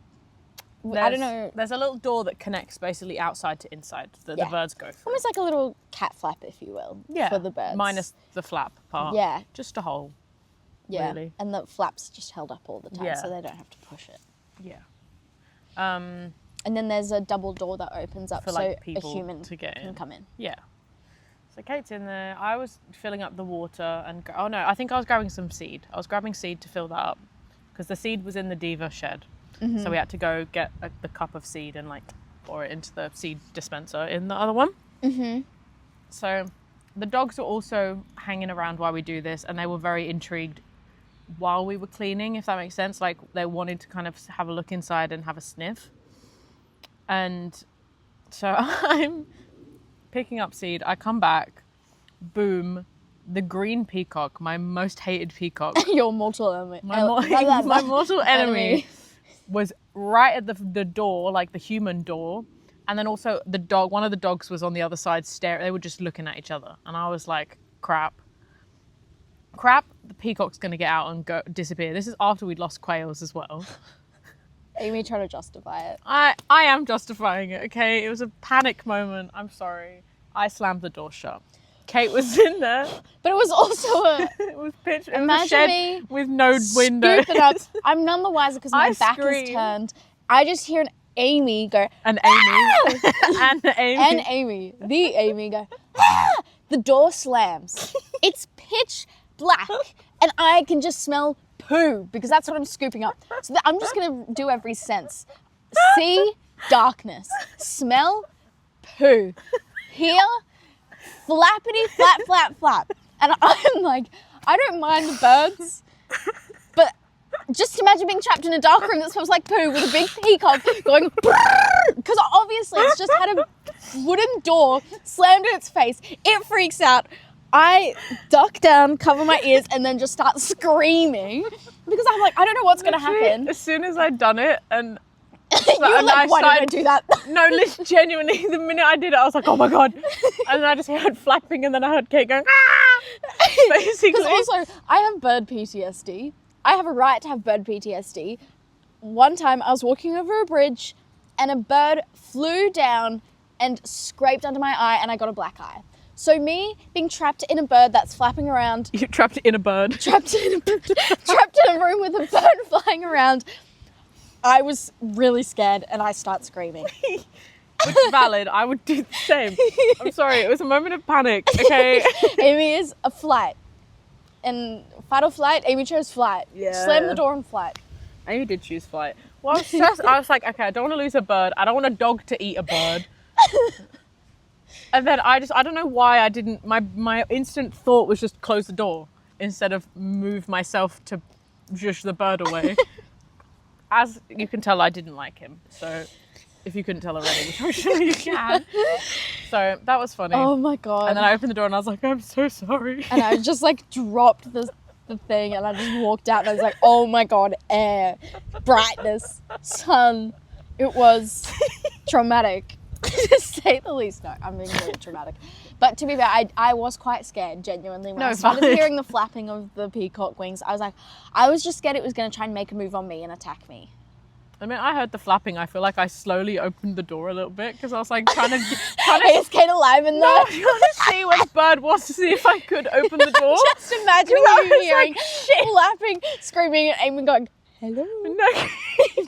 [SPEAKER 1] I don't know.
[SPEAKER 2] There's a little door that connects basically outside to inside that the birds go through.
[SPEAKER 1] Almost like a little cat flap, if you will, for the birds.
[SPEAKER 2] Minus the flap part.
[SPEAKER 1] Yeah.
[SPEAKER 2] Just a hole.
[SPEAKER 1] Yeah.
[SPEAKER 2] Really.
[SPEAKER 1] And the flap's just held up all the time so they don't have to push it.
[SPEAKER 2] Yeah.
[SPEAKER 1] And then there's a double door that opens up
[SPEAKER 2] for
[SPEAKER 1] so
[SPEAKER 2] like people
[SPEAKER 1] a human
[SPEAKER 2] to get
[SPEAKER 1] can come in.
[SPEAKER 2] Yeah. So Kate's in there. I was filling up the water and I think I was grabbing some seed. I was grabbing seed to fill that up because the seed was in the diva shed. Mm-hmm. So we had to go get the cup of seed and like pour it into the seed dispenser in the other one. Mm-hmm. So the dogs were also hanging around while we do this, and they were very intrigued while we were cleaning, if that makes sense. Like they wanted to kind of have a look inside and have a sniff. And so I'm picking up seed. I come back, boom, the green peacock, my most hated peacock.
[SPEAKER 1] Your mortal enemy.
[SPEAKER 2] My mortal enemy. Was right at the door, like the human door, and then also one of the dogs was on the other side staring. They were just looking at each other, and I was like, crap, the peacock's gonna get out and disappear. This is after we'd lost quails as well.
[SPEAKER 1] Amy trying to justify it.
[SPEAKER 2] I am justifying it, okay? It was a panic moment. I'm sorry. I slammed the door shut. Kate was in there.
[SPEAKER 1] But it was also
[SPEAKER 2] it was pitch. It
[SPEAKER 1] Imagine
[SPEAKER 2] was a shed
[SPEAKER 1] me
[SPEAKER 2] with no window.
[SPEAKER 1] Scoop it up. I'm none the wiser because my back is turned. I just hear an Amy go.
[SPEAKER 2] An Amy.
[SPEAKER 1] Ah!
[SPEAKER 2] And Amy.
[SPEAKER 1] And Amy. The Amy go. Ah! The door slams. It's pitch black, and I can just smell poo because that's what I'm scooping up. So I'm just gonna do every sense. See darkness. Smell poo. Hear flappity flap flap flap. And I'm like, I don't mind the birds, but just imagine being trapped in a dark room that smells like poo with a big peacock going because obviously it's just had a wooden door slammed in its face. It freaks out. I duck down, cover my ears, and then just start screaming because I'm like, I don't know what's going to happen.
[SPEAKER 2] As soon as I'd done it and
[SPEAKER 1] you were like, why did I do that?
[SPEAKER 2] No, genuinely, the minute I did it, I was like, oh my God. And then I just heard flapping and then I heard Kate going, ah! Basically.
[SPEAKER 1] Because also, I have bird PTSD. I have a right to have bird PTSD. One time I was walking over a bridge and a bird flew down and scraped under my eye and I got a black eye. So me being trapped in a bird that's flapping around.
[SPEAKER 2] You're trapped in a bird.
[SPEAKER 1] Trapped in a room with a bird flying around. I was really scared and I start screaming.
[SPEAKER 2] Which is valid. I would do the same. I'm sorry. It was a moment of panic, okay?
[SPEAKER 1] Amy is a flight. And fight or flight, Amy chose flight.
[SPEAKER 2] Yeah.
[SPEAKER 1] Slam the door and flight.
[SPEAKER 2] Amy did choose flight. Well, I was like, okay, I don't want to lose a bird. I don't want a dog to eat a bird. And then I don't know why I didn't, my instant thought was just close the door instead of move myself to zhush the bird away. As you can tell, I didn't like him. So if you couldn't tell already, which I'm sure you can. So that was funny.
[SPEAKER 1] Oh my God.
[SPEAKER 2] And then I opened the door and I was like, I'm so sorry.
[SPEAKER 1] And I just like dropped the thing and I just walked out and I was like, oh my God, air, brightness, sun. It was traumatic, to say the least. No, I'm being really traumatic. But to be fair, I was quite scared, genuinely. When I started hearing the flapping of the peacock wings, I was just scared it was going to try and make a move on me and attack me.
[SPEAKER 2] I mean, I heard the flapping. I feel like I slowly opened the door a little bit because I was like trying to
[SPEAKER 1] It's kind of alive in there.
[SPEAKER 2] no, trying to see where the bird was to see if I could open the door.
[SPEAKER 1] Just imagine you hearing flapping, screaming, and Eamon going, hello.
[SPEAKER 2] No.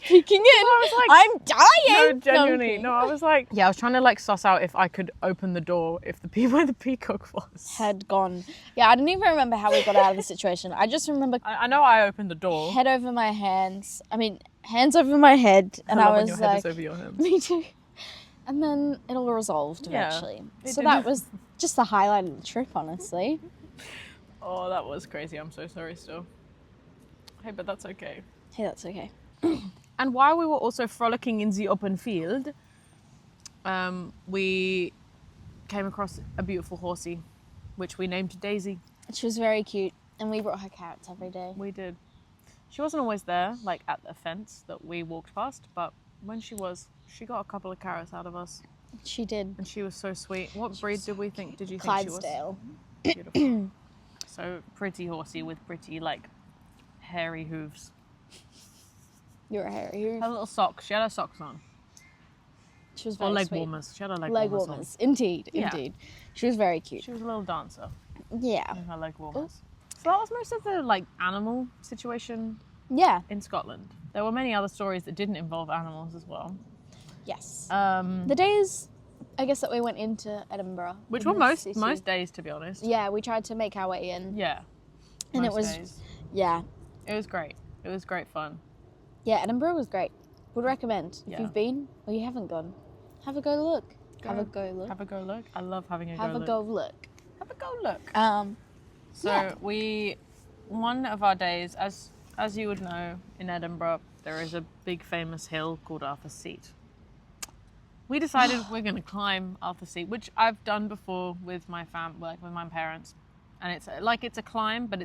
[SPEAKER 1] Peeking in.
[SPEAKER 2] I was like,
[SPEAKER 1] I'm dying.
[SPEAKER 2] no, genuinely. No, I was like, yeah, I was trying to like suss out if I could open the door if the where the peacock was.
[SPEAKER 1] Had gone. Yeah, I don't even remember how we got out of the situation. I just remember
[SPEAKER 2] I know I opened the door.
[SPEAKER 1] head over my hands. I mean, hands over my head, and I was
[SPEAKER 2] your
[SPEAKER 1] like,
[SPEAKER 2] head is over your hands.
[SPEAKER 1] me too. And then it all resolved
[SPEAKER 2] Yeah,
[SPEAKER 1] eventually.
[SPEAKER 2] it
[SPEAKER 1] So
[SPEAKER 2] did.
[SPEAKER 1] that was just the highlight of the trip, honestly.
[SPEAKER 2] Oh, that was crazy. I'm so sorry still. Hey, but that's okay.
[SPEAKER 1] Hey, that's okay.
[SPEAKER 2] And while we were also frolicking in the open field, we came across a beautiful horsey, which we named Daisy.
[SPEAKER 1] She was very cute, and we brought her carrots every day.
[SPEAKER 2] We did. She wasn't always there, like at the fence that we walked past, but when she was, she got a couple of carrots out of us.
[SPEAKER 1] She did.
[SPEAKER 2] And she was so sweet. What breed did you think she was?
[SPEAKER 1] Clydesdale.
[SPEAKER 2] Beautiful. So pretty horsey with pretty, like, hairy hooves.
[SPEAKER 1] You're a hairy hoof.
[SPEAKER 2] Her little socks. She had her socks on.
[SPEAKER 1] She was
[SPEAKER 2] Or
[SPEAKER 1] very
[SPEAKER 2] leg
[SPEAKER 1] sweet.
[SPEAKER 2] warmers. She had her
[SPEAKER 1] Leg
[SPEAKER 2] warmers
[SPEAKER 1] warmers. Indeed,
[SPEAKER 2] Yeah.
[SPEAKER 1] indeed. She was very cute.
[SPEAKER 2] She was a little dancer
[SPEAKER 1] Yeah.
[SPEAKER 2] with her leg warmers. So that was most of the, like, animal situation
[SPEAKER 1] Yeah.
[SPEAKER 2] in Scotland. There were many other stories that didn't involve animals as well.
[SPEAKER 1] Yes.
[SPEAKER 2] Um,
[SPEAKER 1] The days, I guess, that we went into Edinburgh.
[SPEAKER 2] which
[SPEAKER 1] in
[SPEAKER 2] were
[SPEAKER 1] the
[SPEAKER 2] most
[SPEAKER 1] CC.
[SPEAKER 2] days, to be honest.
[SPEAKER 1] Yeah, we tried to make our way in.
[SPEAKER 2] Yeah.
[SPEAKER 1] And it
[SPEAKER 2] most
[SPEAKER 1] was,
[SPEAKER 2] days.
[SPEAKER 1] yeah.
[SPEAKER 2] It was great. It was great fun.
[SPEAKER 1] Yeah, Edinburgh was great. Would recommend. If
[SPEAKER 2] Yeah.
[SPEAKER 1] you've been or you haven't gone, have a go look. Have a go look.
[SPEAKER 2] Have a go look. I love having a
[SPEAKER 1] Have
[SPEAKER 2] go
[SPEAKER 1] a
[SPEAKER 2] look.
[SPEAKER 1] go look.
[SPEAKER 2] Have a go look. So
[SPEAKER 1] yeah.
[SPEAKER 2] one of our days, as you would know, in Edinburgh, there is a big famous hill called Arthur's Seat. We decided we're going to climb Arthur's Seat, which I've done before with my with my parents, and it's a climb, but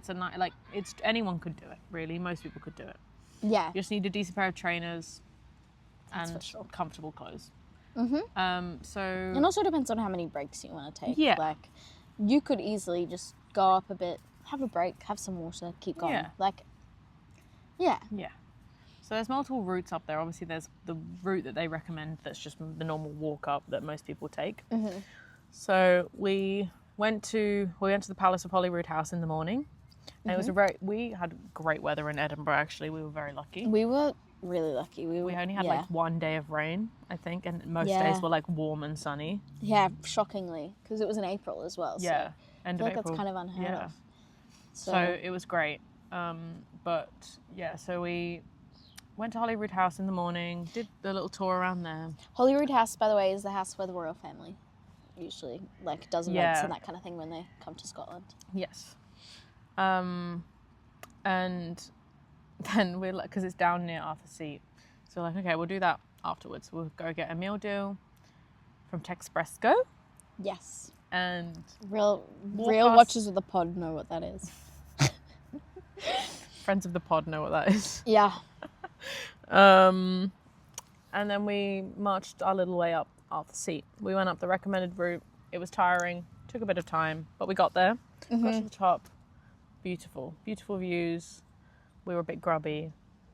[SPEAKER 2] anyone could do it. Really, most people could do it.
[SPEAKER 1] Yeah.
[SPEAKER 2] You just need a decent pair of trainers
[SPEAKER 1] That's
[SPEAKER 2] and
[SPEAKER 1] for sure.
[SPEAKER 2] comfortable clothes.
[SPEAKER 1] Mm-hmm.
[SPEAKER 2] So
[SPEAKER 1] And also depends on how many breaks you want to take.
[SPEAKER 2] Yeah.
[SPEAKER 1] Like, you could easily just go up a bit, have a break, have some water, keep going.
[SPEAKER 2] Yeah.
[SPEAKER 1] Like, yeah.
[SPEAKER 2] yeah. So there's multiple routes up there. Obviously, there's the route that they recommend that's just the normal walk up that most people take.
[SPEAKER 1] Mm-hmm.
[SPEAKER 2] So we went to the Palace of Holyrood House in the morning. And it was we had great weather in Edinburgh, actually. We were very lucky.
[SPEAKER 1] We were really lucky. We
[SPEAKER 2] only had like one day of rain, I think, and most
[SPEAKER 1] Yeah.
[SPEAKER 2] days were like warm and sunny.
[SPEAKER 1] Yeah, shockingly, because it was in April as well.
[SPEAKER 2] Yeah,
[SPEAKER 1] So
[SPEAKER 2] end
[SPEAKER 1] I feel
[SPEAKER 2] of
[SPEAKER 1] like
[SPEAKER 2] April.
[SPEAKER 1] that's kind of unheard
[SPEAKER 2] Yeah.
[SPEAKER 1] of.
[SPEAKER 2] So it was great. But yeah, so we went to Holyrood House in the morning, did the little tour around there.
[SPEAKER 1] Holyrood House, by the way, is the house where the royal family usually does events
[SPEAKER 2] Yeah.
[SPEAKER 1] and that kind of thing when they come to Scotland.
[SPEAKER 2] Yes. And then we're like, because it's down near Arthur's Seat, so we're like, okay, we'll do that afterwards. We'll go get a meal deal from Texpresco,
[SPEAKER 1] Yes.
[SPEAKER 2] and
[SPEAKER 1] Real
[SPEAKER 2] past-
[SPEAKER 1] watchers of the pod know what that is.
[SPEAKER 2] friends of the pod know what that is.
[SPEAKER 1] Yeah.
[SPEAKER 2] And then we marched our little way up Arthur's Seat. We went up the recommended route. It was tiring, took a bit of time, but we got there. Got to the top. Beautiful, beautiful views. We were a bit grubby,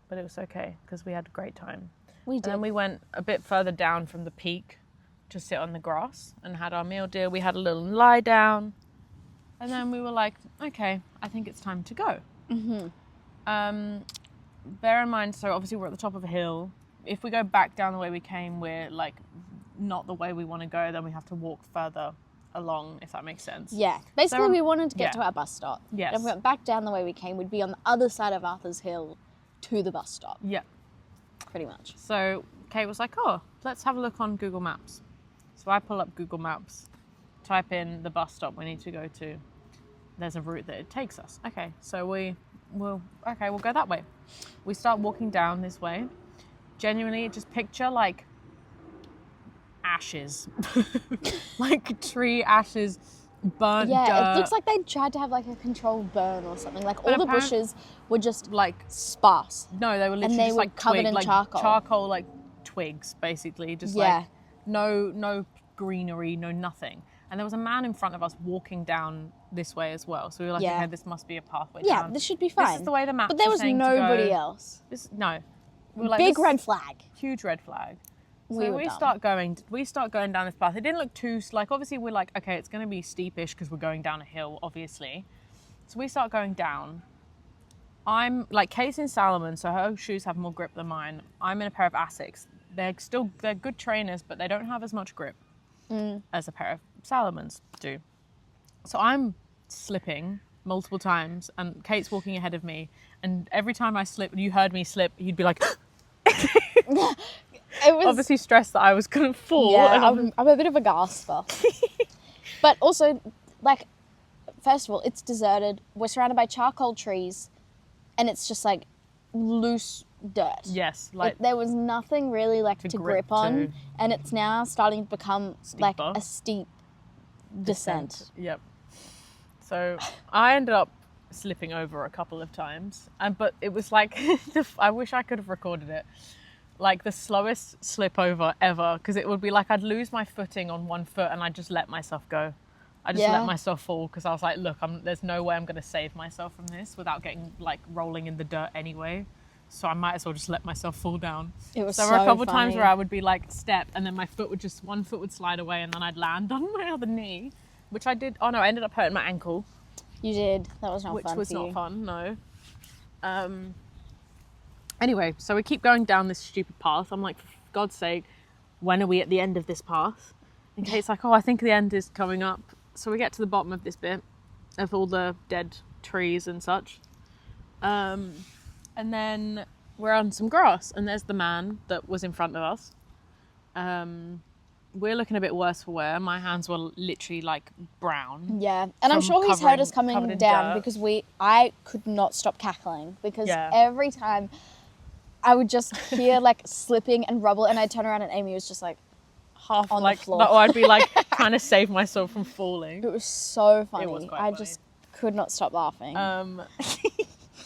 [SPEAKER 2] but it was okay because we had a great time.
[SPEAKER 1] We
[SPEAKER 2] And
[SPEAKER 1] did.
[SPEAKER 2] then we went a bit further down from the peak to sit on the grass and had our meal deal. We had a little lie down, and then we were like, okay, I think it's time to go. Bear in mind, so obviously we're at the top of a hill. If we go back down the way we came, we're like not the way we want to go. Then we have to walk further along, if that makes sense.
[SPEAKER 1] Yeah. Basically,
[SPEAKER 2] So,
[SPEAKER 1] we wanted to get
[SPEAKER 2] yeah.
[SPEAKER 1] to our bus stop.
[SPEAKER 2] Yes.
[SPEAKER 1] If we went back down the way we came, we'd be on the other side of Arthur's Hill to the bus stop,
[SPEAKER 2] Yeah.
[SPEAKER 1] pretty much.
[SPEAKER 2] So Kate was like, oh, let's have a look on Google Maps. So I pull up Google Maps type in the bus stop we need to go to. There's a route that it takes us. Okay, so we'll go that way. We start walking down this way. Genuinely, just picture like ashes, like tree ashes, burnt dirt.
[SPEAKER 1] Yeah, it looks like they tried to have like a controlled burn or something. Like all the bushes were just
[SPEAKER 2] like
[SPEAKER 1] sparse.
[SPEAKER 2] No, they were literally
[SPEAKER 1] and they
[SPEAKER 2] just
[SPEAKER 1] were
[SPEAKER 2] like
[SPEAKER 1] covered in charcoal.
[SPEAKER 2] Charcoal, like twigs, basically. Just like no greenery, no nothing. And there was a man in front of us walking down this way as well. So we were like, okay, this must be a pathway down.
[SPEAKER 1] Yeah, this should be fine.
[SPEAKER 2] This is the way the map.
[SPEAKER 1] But there was nobody else.
[SPEAKER 2] No. We were like,
[SPEAKER 1] big red flag.
[SPEAKER 2] Huge red flag. So
[SPEAKER 1] we
[SPEAKER 2] start going down this path. It didn't look too, like, obviously we're like, okay, it's going to be steepish because we're going down a hill, obviously. So we start going down. I'm, like, Kate's in Salomon, so her shoes have more grip than mine. I'm in a pair of Asics. They're good trainers, but they don't have as much grip as a pair of Salomons do. So I'm slipping multiple times, and Kate's walking ahead of me, and every time I slip, you heard me slip, you'd be like... It was obviously stressed that I was going to fall.
[SPEAKER 1] Yeah, I'm a bit of a gasper. But also, like, first of all, it's deserted. We're surrounded by charcoal trees, and it's just like loose dirt.
[SPEAKER 2] Yes, like
[SPEAKER 1] there was nothing really like to grip on, and it's now starting to become
[SPEAKER 2] steeper.
[SPEAKER 1] Like a steep descent.
[SPEAKER 2] Yep. So I ended up slipping over a couple of times, but it was like I wish I could have recorded it. Like the slowest slip over ever, because it would be like I'd lose my footing on one foot and I'd just let myself go. I just let myself fall because I was like, look, there's no way I'm going to save myself from this without getting like rolling in the dirt anyway. So I might as well just let myself fall down.
[SPEAKER 1] It was
[SPEAKER 2] so there were a couple of times where I would be like step and then one foot would slide away and then I'd land on my other knee, which I did. Oh no, I ended up hurting my ankle.
[SPEAKER 1] You did. That was not fun.
[SPEAKER 2] Which was
[SPEAKER 1] for
[SPEAKER 2] not
[SPEAKER 1] you.
[SPEAKER 2] fun, no. Anyway, so we keep going down this stupid path. I'm like, for God's sake, when are we at the end of this path? And Kate's like, oh, I think the end is coming up. So we get to the bottom of this bit of all the dead trees and such. And then we're on some grass and there's the man that was in front of us. We're looking a bit worse for wear. My hands were literally like brown.
[SPEAKER 1] Yeah, and I'm sure he's heard us coming down because I could not stop cackling because every time I would just hear like slipping and rubble, and I'd turn around and Amy was just like half on the floor.
[SPEAKER 2] Or I'd be like trying to save myself from falling.
[SPEAKER 1] It was so funny.
[SPEAKER 2] It was quite funny.
[SPEAKER 1] I just could not stop laughing.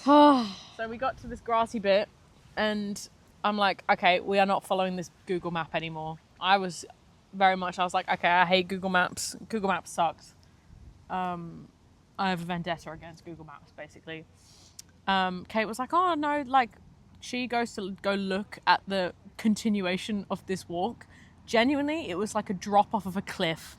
[SPEAKER 2] So we got to this grassy bit, and I'm like, okay, we are not following this Google map anymore. I was like, okay, I hate Google Maps. Google Maps sucks. I have a vendetta against Google Maps, basically. Kate was like, oh no, like, she goes to go look at the continuation of this walk. Genuinely, it was like a drop off of a cliff.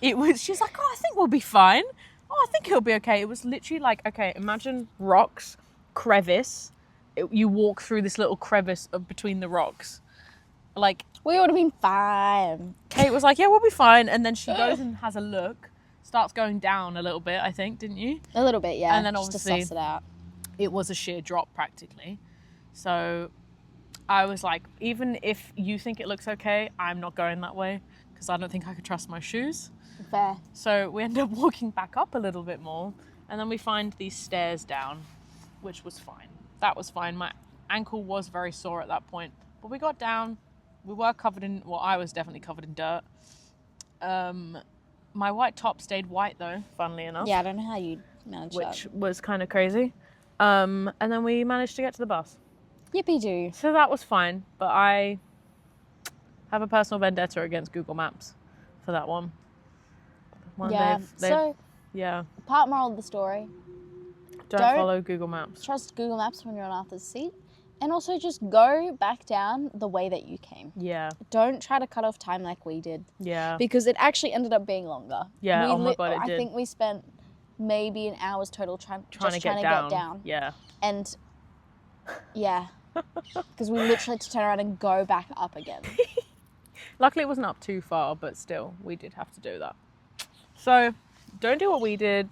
[SPEAKER 2] She's like, oh, I think we'll be fine. Oh, I think it'll be okay. It was literally like, okay, imagine rocks, crevice. You walk through this little crevice between the rocks. Like,
[SPEAKER 1] we would have been fine.
[SPEAKER 2] Kate was like, yeah, we'll be fine. And then she goes and has a look, starts going down a little bit, I think, didn't you?
[SPEAKER 1] A little bit, yeah.
[SPEAKER 2] And then
[SPEAKER 1] just
[SPEAKER 2] obviously
[SPEAKER 1] to suss it out.
[SPEAKER 2] It was a sheer drop practically. So I was like, even if you think it looks okay, I'm not going that way because I don't think I could trust my shoes.
[SPEAKER 1] Fair.
[SPEAKER 2] So we end up walking back up a little bit more, and then we find these stairs down, which was fine. That was fine. My ankle was very sore at that point, but we got down. We were covered in, well, I was definitely covered in dirt. My white top stayed white though, funnily enough.
[SPEAKER 1] Yeah, I don't know how you managed that.
[SPEAKER 2] Which was kind of crazy. And then we managed to get to the bus.
[SPEAKER 1] Yippee-doo.
[SPEAKER 2] So that was fine, but I have a personal vendetta against Google Maps for that one.
[SPEAKER 1] Part moral of the story.
[SPEAKER 2] Don't follow Google Maps.
[SPEAKER 1] Trust Google Maps when you're on Arthur's seat. And also just go back down the way that you came.
[SPEAKER 2] Yeah.
[SPEAKER 1] Don't try to cut off time like we did.
[SPEAKER 2] Yeah.
[SPEAKER 1] Because it actually ended up being longer.
[SPEAKER 2] Yeah, oh my God, it did.
[SPEAKER 1] I think we spent maybe an hour's total trying to get down.
[SPEAKER 2] Yeah.
[SPEAKER 1] And yeah. Because we literally had to turn around and go back up again.
[SPEAKER 2] Luckily it wasn't up too far, but still, we did have to do that. So, don't do what we did.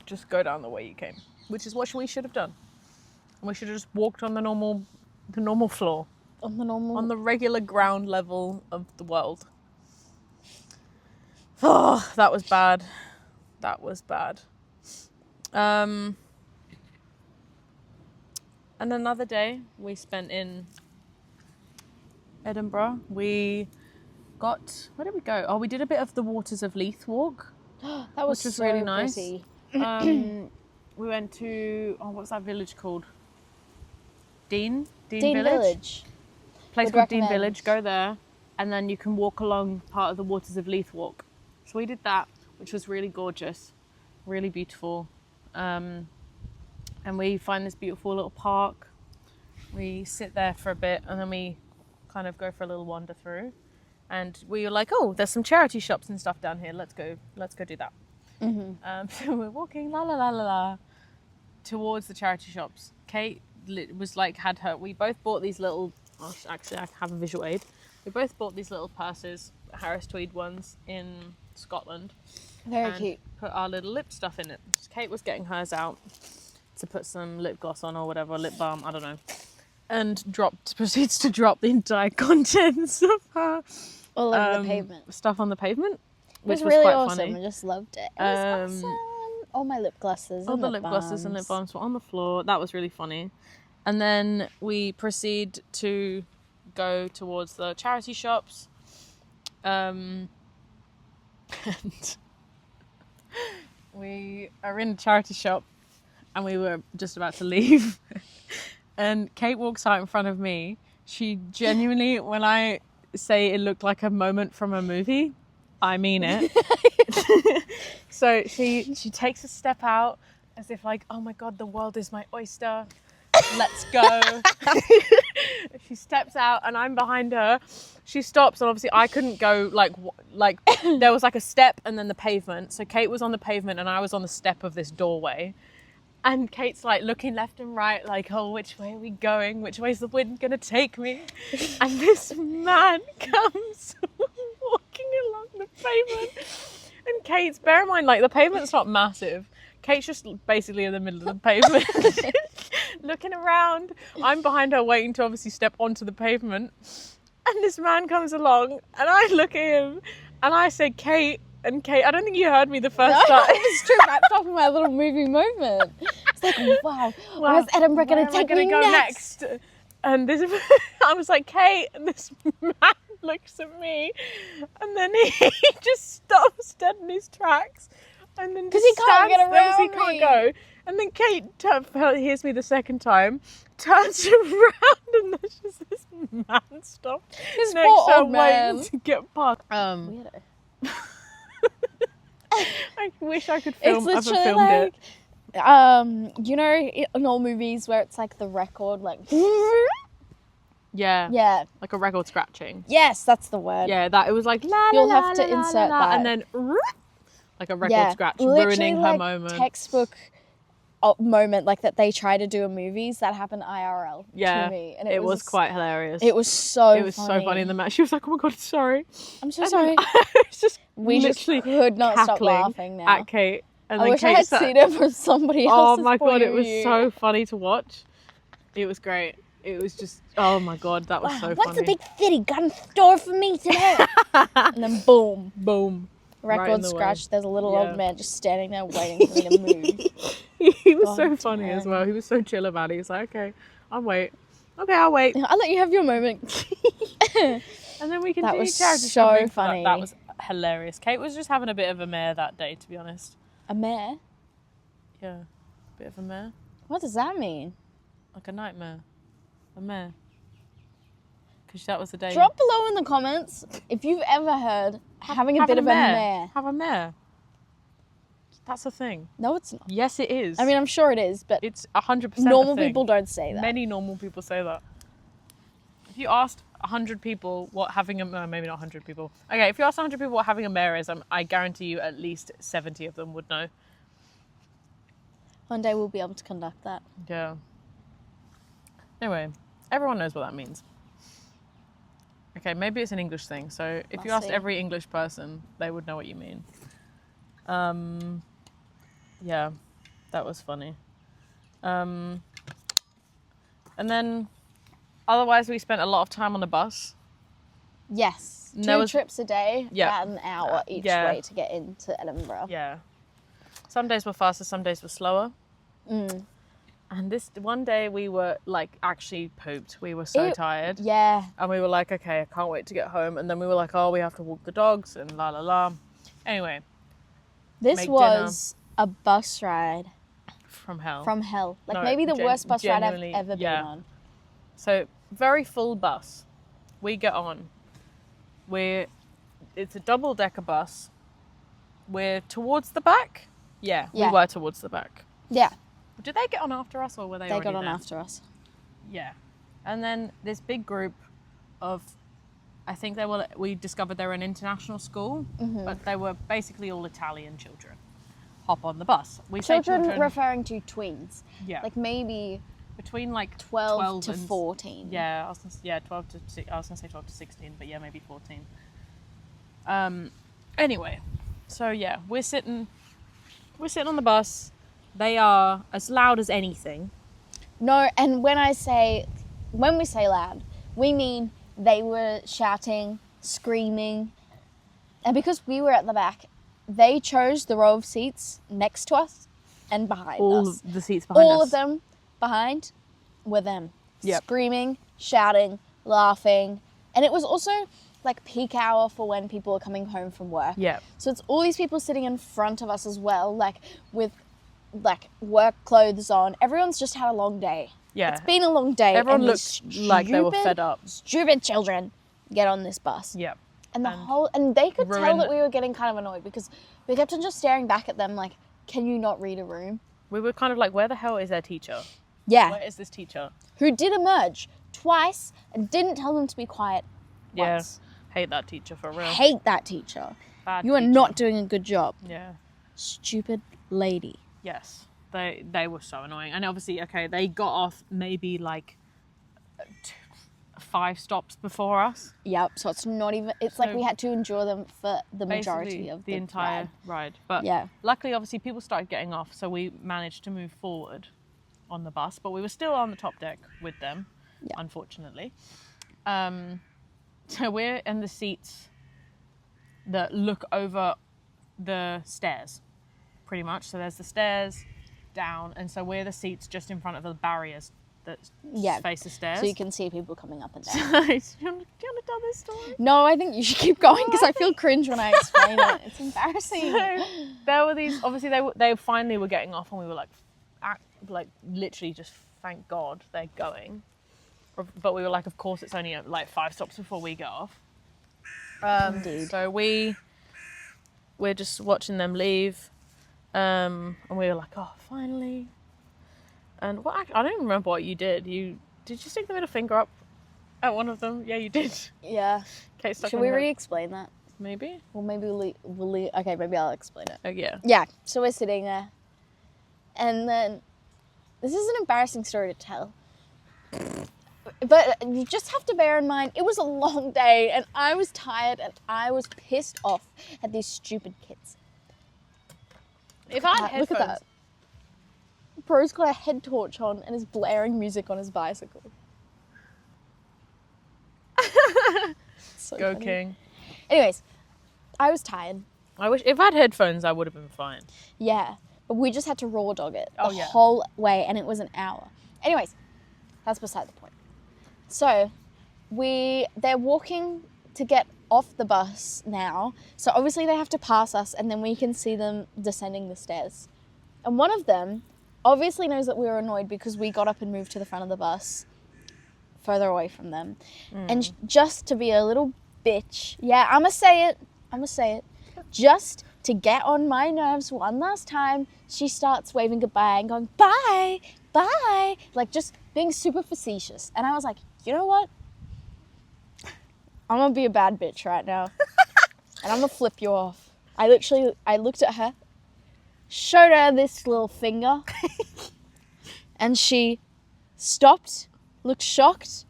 [SPEAKER 2] Just go down the way you came, which is what we should have done. We should have just walked on the normal floor. On the regular ground level of the world. Oh, that was bad. That was bad. And another day we spent in Edinburgh. We got, where did we go? Oh, we did a bit of the Waters of Leith walk.
[SPEAKER 1] That was
[SPEAKER 2] which was
[SPEAKER 1] so
[SPEAKER 2] really nice.
[SPEAKER 1] pretty.
[SPEAKER 2] We went to, what's that village called? Dean
[SPEAKER 1] Village.
[SPEAKER 2] Place
[SPEAKER 1] Would
[SPEAKER 2] called Dean
[SPEAKER 1] recommend.
[SPEAKER 2] Village. Go there, and then you can walk along part of the Waters of Leith walk. So we did that, which was really gorgeous, really beautiful. And we find this beautiful little park. We sit there for a bit, and then we kind of go for a little wander through. And we were like, oh, there's some charity shops and stuff down here. Let's go do that. So we're walking towards the charity shops. Kate was like, we both bought these little, actually I have a visual aid. We both bought these little purses, Harris Tweed ones in Scotland.
[SPEAKER 1] Very
[SPEAKER 2] and
[SPEAKER 1] cute.
[SPEAKER 2] put our little lip stuff in it. Kate was getting hers out to put some lip gloss on or whatever, lip balm, I don't know. And proceeds to drop the entire contents of her
[SPEAKER 1] All over the pavement.
[SPEAKER 2] stuff on the pavement, which
[SPEAKER 1] It was
[SPEAKER 2] was
[SPEAKER 1] really
[SPEAKER 2] quite
[SPEAKER 1] awesome.
[SPEAKER 2] funny.
[SPEAKER 1] I just loved it. It was awesome. All my lip glosses.
[SPEAKER 2] All
[SPEAKER 1] and
[SPEAKER 2] the lip glosses and lip balms were on the floor. That was really funny. And then we proceed to go towards the charity shops. And we are in a charity shop and we were just about to leave. And Kate walks out in front of me. She genuinely, when I say it looked like a moment from a movie, I mean it. So she takes a step out as if like, oh my God, the world is my oyster. Let's go. She steps out and I'm behind her. She stops and obviously I couldn't go like there was like a step and then the pavement. So Kate was on the pavement and I was on the step of this doorway. And Kate's like looking left and right like, oh, which way are we going? Which way's the wind going to take me? And this man comes walking along the pavement. And Kate's, bear in mind, like the pavement's not massive. Kate's just basically in the middle of the pavement. Looking around. I'm behind her waiting to obviously step onto the pavement. And this man comes along and I look at him and I say, Kate. And Kate, I don't think you heard me the first time.
[SPEAKER 1] I was too wrapped up in my little movie moment. It's like, wow, where's Edinburgh going to take me next?
[SPEAKER 2] And this, I was like, Kate, and this man looks at me, and then he just stops dead in his tracks, and then just
[SPEAKER 1] he can't get
[SPEAKER 2] stands there,
[SPEAKER 1] around
[SPEAKER 2] he can't
[SPEAKER 1] me.
[SPEAKER 2] go. And then Kate hears me the second time, turns around, and there's just this man stopped
[SPEAKER 1] This
[SPEAKER 2] next
[SPEAKER 1] poor
[SPEAKER 2] to her
[SPEAKER 1] old man.
[SPEAKER 2] waiting to get past.
[SPEAKER 1] Weirdo.
[SPEAKER 2] I wish I could film.
[SPEAKER 1] It's
[SPEAKER 2] I've
[SPEAKER 1] literally
[SPEAKER 2] filmed
[SPEAKER 1] like, you know, in all movies where it's like the record, like,
[SPEAKER 2] Yeah.
[SPEAKER 1] yeah,
[SPEAKER 2] Like a record scratching.
[SPEAKER 1] yes, that's the word.
[SPEAKER 2] Yeah, that it was like la
[SPEAKER 1] You'll
[SPEAKER 2] la,
[SPEAKER 1] have to
[SPEAKER 2] la, la,
[SPEAKER 1] insert
[SPEAKER 2] la, la,
[SPEAKER 1] that.
[SPEAKER 2] and then like a record scratch,
[SPEAKER 1] literally
[SPEAKER 2] ruining her
[SPEAKER 1] like
[SPEAKER 2] moment.
[SPEAKER 1] Textbook moment like that they try to do in movies that happened IRL
[SPEAKER 2] Yeah,
[SPEAKER 1] to me, and
[SPEAKER 2] it was quite hilarious.
[SPEAKER 1] It was so.
[SPEAKER 2] It was so funny in the match. She was like, "Oh my God, sorry."
[SPEAKER 1] I'm so
[SPEAKER 2] And
[SPEAKER 1] sorry.
[SPEAKER 2] it's just
[SPEAKER 1] We just
[SPEAKER 2] literally
[SPEAKER 1] could not stop
[SPEAKER 2] cackling
[SPEAKER 1] laughing now.
[SPEAKER 2] at Kate. And
[SPEAKER 1] I
[SPEAKER 2] then
[SPEAKER 1] wish
[SPEAKER 2] Kate
[SPEAKER 1] I had
[SPEAKER 2] sat-
[SPEAKER 1] seen it from somebody
[SPEAKER 2] Oh
[SPEAKER 1] else's
[SPEAKER 2] my God,
[SPEAKER 1] point
[SPEAKER 2] it
[SPEAKER 1] of
[SPEAKER 2] was
[SPEAKER 1] view.
[SPEAKER 2] so funny to watch. It was great. It was just, oh my God, that was so funny.
[SPEAKER 1] What's the big city got in store for me today? And then boom,
[SPEAKER 2] Boom. Right in
[SPEAKER 1] record
[SPEAKER 2] the way.
[SPEAKER 1] scratch. There's a little
[SPEAKER 2] Yeah.
[SPEAKER 1] old man just standing there waiting for me to move.
[SPEAKER 2] He was so
[SPEAKER 1] God
[SPEAKER 2] funny as
[SPEAKER 1] damn.
[SPEAKER 2] well. He was so chill about it. He was like, okay, I'll wait. Okay, I'll wait.
[SPEAKER 1] I'll let you have your moment.
[SPEAKER 2] And then we can
[SPEAKER 1] That
[SPEAKER 2] do
[SPEAKER 1] was
[SPEAKER 2] charity
[SPEAKER 1] so
[SPEAKER 2] shopping for
[SPEAKER 1] funny.
[SPEAKER 2] That was hilarious. Kate was just having a bit of a mare that day, to be honest.
[SPEAKER 1] A mare?
[SPEAKER 2] Yeah, bit of a mare.
[SPEAKER 1] What does that mean?
[SPEAKER 2] Like a nightmare. A mare. Because that was the day.
[SPEAKER 1] Drop below in the comments if you've ever heard having a bit of a mare.
[SPEAKER 2] Have a mare. That's a thing.
[SPEAKER 1] No, it's not.
[SPEAKER 2] Yes, it is.
[SPEAKER 1] I mean, I'm sure it is, but
[SPEAKER 2] it's 100%
[SPEAKER 1] normal
[SPEAKER 2] a thing.
[SPEAKER 1] people don't say that.
[SPEAKER 2] Many normal people say that. If you asked 100 people what having a mare, maybe not 100 people. Okay, if you asked 100 people what having a mare is, I guarantee you at least 70 of them would know.
[SPEAKER 1] One day we'll be able to conduct that.
[SPEAKER 2] Yeah. Anyway, everyone knows what that means. Okay, maybe it's an English thing. So if you
[SPEAKER 1] Must
[SPEAKER 2] asked
[SPEAKER 1] be.
[SPEAKER 2] every English person, they would know what you mean. Yeah, that was funny. And then, otherwise, we spent a lot of time on the bus.
[SPEAKER 1] Yes.
[SPEAKER 2] And
[SPEAKER 1] 2 trips a day,
[SPEAKER 2] Yeah.
[SPEAKER 1] about an hour each
[SPEAKER 2] Yeah.
[SPEAKER 1] way to get into Edinburgh.
[SPEAKER 2] Yeah. Some days were faster, some days were slower.
[SPEAKER 1] Mm.
[SPEAKER 2] And this one day we were like actually pooped. We were so tired.
[SPEAKER 1] Yeah.
[SPEAKER 2] And we were like, okay, I can't wait to get home. And then we were like, oh, we have to walk the dogs and la la la. Anyway.
[SPEAKER 1] This
[SPEAKER 2] make
[SPEAKER 1] was a bus ride
[SPEAKER 2] from hell.
[SPEAKER 1] from hell. Like
[SPEAKER 2] No,
[SPEAKER 1] maybe the worst bus ride I've
[SPEAKER 2] genuinely,
[SPEAKER 1] ever been on.
[SPEAKER 2] So very full bus. We get on. It's a double-decker bus. We're towards the back. Yeah, we were towards the back.
[SPEAKER 1] Yeah.
[SPEAKER 2] Did they get on after us or were they already
[SPEAKER 1] got on
[SPEAKER 2] there?
[SPEAKER 1] after us.
[SPEAKER 2] Yeah. And then this big group of, I think we discovered they were an international school, but they were basically all Italian children. Hop on the bus. We say
[SPEAKER 1] Children referring to tweens.
[SPEAKER 2] Yeah.
[SPEAKER 1] Like maybe
[SPEAKER 2] between like
[SPEAKER 1] 12 to
[SPEAKER 2] and
[SPEAKER 1] 14.
[SPEAKER 2] Yeah, I was gonna say 12 to 16, but yeah, maybe 14. Anyway, so yeah, we're sitting on the bus. They are as loud as anything.
[SPEAKER 1] No, and when we say loud, we mean they were shouting, screaming. And because we were at the back, they chose the row of seats next to us and behind
[SPEAKER 2] All
[SPEAKER 1] us.
[SPEAKER 2] of the seats behind us.
[SPEAKER 1] All of them behind were them.
[SPEAKER 2] Yep.
[SPEAKER 1] Screaming, shouting, laughing. And it was also like peak hour for when people are coming home from work.
[SPEAKER 2] Yeah.
[SPEAKER 1] So it's all these people sitting in front of us as well, like with like work clothes on. Everyone's just had a long day.
[SPEAKER 2] Yeah.
[SPEAKER 1] It's been a long day.
[SPEAKER 2] Everyone
[SPEAKER 1] and
[SPEAKER 2] looked like they were fed up.
[SPEAKER 1] Stupid children get on this bus.
[SPEAKER 2] Yeah.
[SPEAKER 1] And they could tell
[SPEAKER 2] ruin-
[SPEAKER 1] that we were getting kind of annoyed because we kept on just staring back at them like, can you not read a room?
[SPEAKER 2] We were kind of like, where the hell is their teacher?
[SPEAKER 1] Yeah.
[SPEAKER 2] Where is this teacher?
[SPEAKER 1] Who did emerge twice and didn't tell them to be quiet once.
[SPEAKER 2] Yeah. Hate that teacher for real.
[SPEAKER 1] Hate that teacher.
[SPEAKER 2] Bad
[SPEAKER 1] You are
[SPEAKER 2] teacher.
[SPEAKER 1] not doing a good job.
[SPEAKER 2] Yeah.
[SPEAKER 1] Stupid lady.
[SPEAKER 2] Yes. They were so annoying. And obviously, okay, they got off maybe like 5 stops before us.
[SPEAKER 1] Yep. So it's not even. It's like we had to endure them for the majority of
[SPEAKER 2] the entire ride. But
[SPEAKER 1] yeah.
[SPEAKER 2] Luckily, obviously, people started getting off, so we managed to move forward on the bus. But we were still on the top deck with them, unfortunately. So we're in the seats that look over the stairs, pretty much. So there's the stairs down, and so we're the seats just in front of the barriers that face the stairs.
[SPEAKER 1] So you can see people coming up and down.
[SPEAKER 2] Do you want to tell this story?
[SPEAKER 1] No, I think you should keep going because I feel cringe when I explain it. It's embarrassing.
[SPEAKER 2] So there were these. Obviously, they finally were getting off, and we were like literally just thank God they're going. But we were like, of course, it's only like 5 stops before we get off.
[SPEAKER 1] Indeed.
[SPEAKER 2] So we're just watching them leave, and we were like, oh, finally. And I don't even remember what you did. Did you stick the middle finger up at one of them? Yeah, you did.
[SPEAKER 1] Yeah.
[SPEAKER 2] Okay, stuck
[SPEAKER 1] Should
[SPEAKER 2] on
[SPEAKER 1] we
[SPEAKER 2] her.
[SPEAKER 1] re-explain that?
[SPEAKER 2] Maybe.
[SPEAKER 1] Well, maybe okay, maybe I'll explain it.
[SPEAKER 2] Oh yeah.
[SPEAKER 1] Yeah. So we're sitting there, and then this is an embarrassing story to tell. But you just have to bear in mind, it was a long day, and I was tired, and I was pissed off at these stupid kids.
[SPEAKER 2] If I had headphones,
[SPEAKER 1] Look at that. Bro's got a head torch on and is blaring music on his bicycle. So
[SPEAKER 2] go
[SPEAKER 1] funny.
[SPEAKER 2] King.
[SPEAKER 1] Anyways, I was tired.
[SPEAKER 2] I wish if I had headphones, I would have been fine.
[SPEAKER 1] Yeah, but we just had to raw dog it the
[SPEAKER 2] Oh, yeah.
[SPEAKER 1] whole way, and it was an hour. Anyways, that's beside the point. So, they're walking to get off the bus now. So obviously they have to pass us, and then we can see them descending the stairs. And one of them obviously knows that we were annoyed because we got up and moved to the front of the bus, further away from them. And just to be a little bitch, yeah, I'ma say it, just to get on my nerves one last time, she starts waving goodbye and going, bye, bye, like just being super facetious. And I was like, you know what? I'm gonna be a bad bitch right now. And I'm gonna flip you off. I looked at her, showed her this little finger, and she stopped, looked shocked,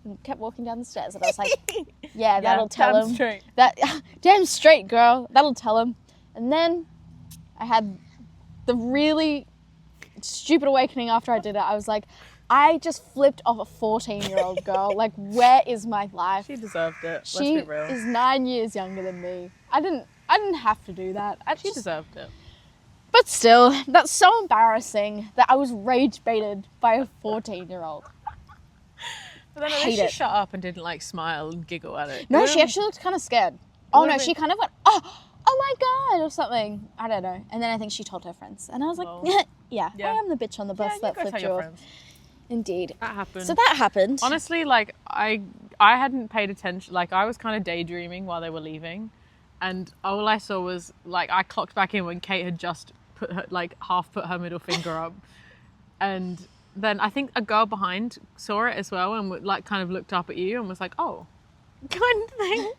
[SPEAKER 1] and kept walking down the stairs. And I was like, yeah, that'll tell him.
[SPEAKER 2] Straight.
[SPEAKER 1] Damn straight, girl. That'll tell him. And then I had the really stupid awakening after I did it. I was like, I just flipped off a 14-year-old girl. Like, where is my life?
[SPEAKER 2] She deserved it.
[SPEAKER 1] She
[SPEAKER 2] Let's be real.
[SPEAKER 1] is 9 years younger than me. I didn't have to do that.
[SPEAKER 2] She deserved it.
[SPEAKER 1] But still, that's so embarrassing that I was rage baited by a 14-year-old.
[SPEAKER 2] But then at least she shut up and didn't like smile and giggle at it.
[SPEAKER 1] No, she actually looked kind of scared. Oh no, she kind of went, oh my God, or something. I don't know. And then I think she told her friends. And I was like, yeah, I am the bitch on the bus that flipped you off. Indeed.
[SPEAKER 2] That happened.
[SPEAKER 1] So that happened.
[SPEAKER 2] Honestly, like, I hadn't paid attention. Like, I was kind of daydreaming while they were leaving. And all I saw was, like, I clocked back in when Kate had just half put her middle finger up. And then I think a girl behind saw it as well and, like, kind of looked up at you and was like, oh, kind of thing.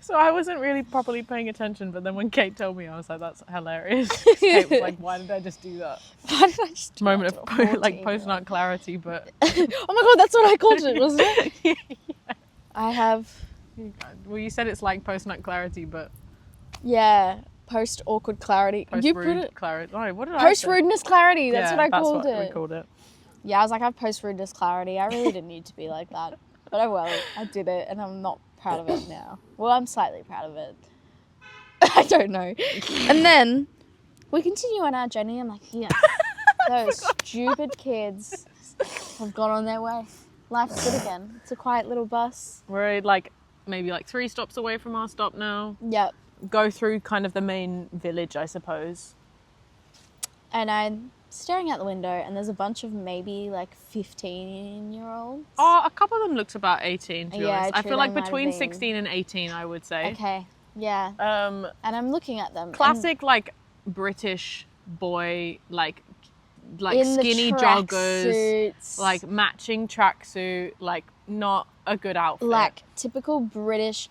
[SPEAKER 2] So I wasn't really properly paying attention, but then when Kate told me, I was like, that's hilarious. Kate was like, why did I just do that?
[SPEAKER 1] Why did I just do
[SPEAKER 2] Moment of post-nut clarity, but...
[SPEAKER 1] Oh my God, that's what I called it, wasn't it? Yeah. I have...
[SPEAKER 2] Well, you said it's like post-nut clarity, but...
[SPEAKER 1] Yeah, post-awkward clarity.
[SPEAKER 2] Post-rude clarity. Oh, what did I say?
[SPEAKER 1] Post-rudeness clarity, that's what I called
[SPEAKER 2] it.
[SPEAKER 1] That's what we called it. Yeah, I was like, I have post-rudeness clarity. I really didn't need to be like that. But oh well, I did it, and I'm not proud of it now. Well, I'm slightly proud of it. I don't know. And then we continue on our journey. I'm like, yes, those stupid kids have gone on their way. Life's good again. It's a quiet little bus.
[SPEAKER 2] We're like maybe like 3 stops away from our stop now.
[SPEAKER 1] Yep.
[SPEAKER 2] Go through kind of the main village, I suppose.
[SPEAKER 1] And I'm staring out the window, and there's a bunch of maybe like 15-year-olds.
[SPEAKER 2] Oh, a couple of them looked about 18, to be honest. I
[SPEAKER 1] true,
[SPEAKER 2] feel like
[SPEAKER 1] they
[SPEAKER 2] between
[SPEAKER 1] might have been.
[SPEAKER 2] 16 and 18, I would say.
[SPEAKER 1] Okay, yeah. And I'm looking at them.
[SPEAKER 2] Classic, like, British boy, like
[SPEAKER 1] in
[SPEAKER 2] skinny
[SPEAKER 1] the
[SPEAKER 2] joggers,
[SPEAKER 1] suits,
[SPEAKER 2] like matching tracksuit, like not a good outfit.
[SPEAKER 1] like typical British.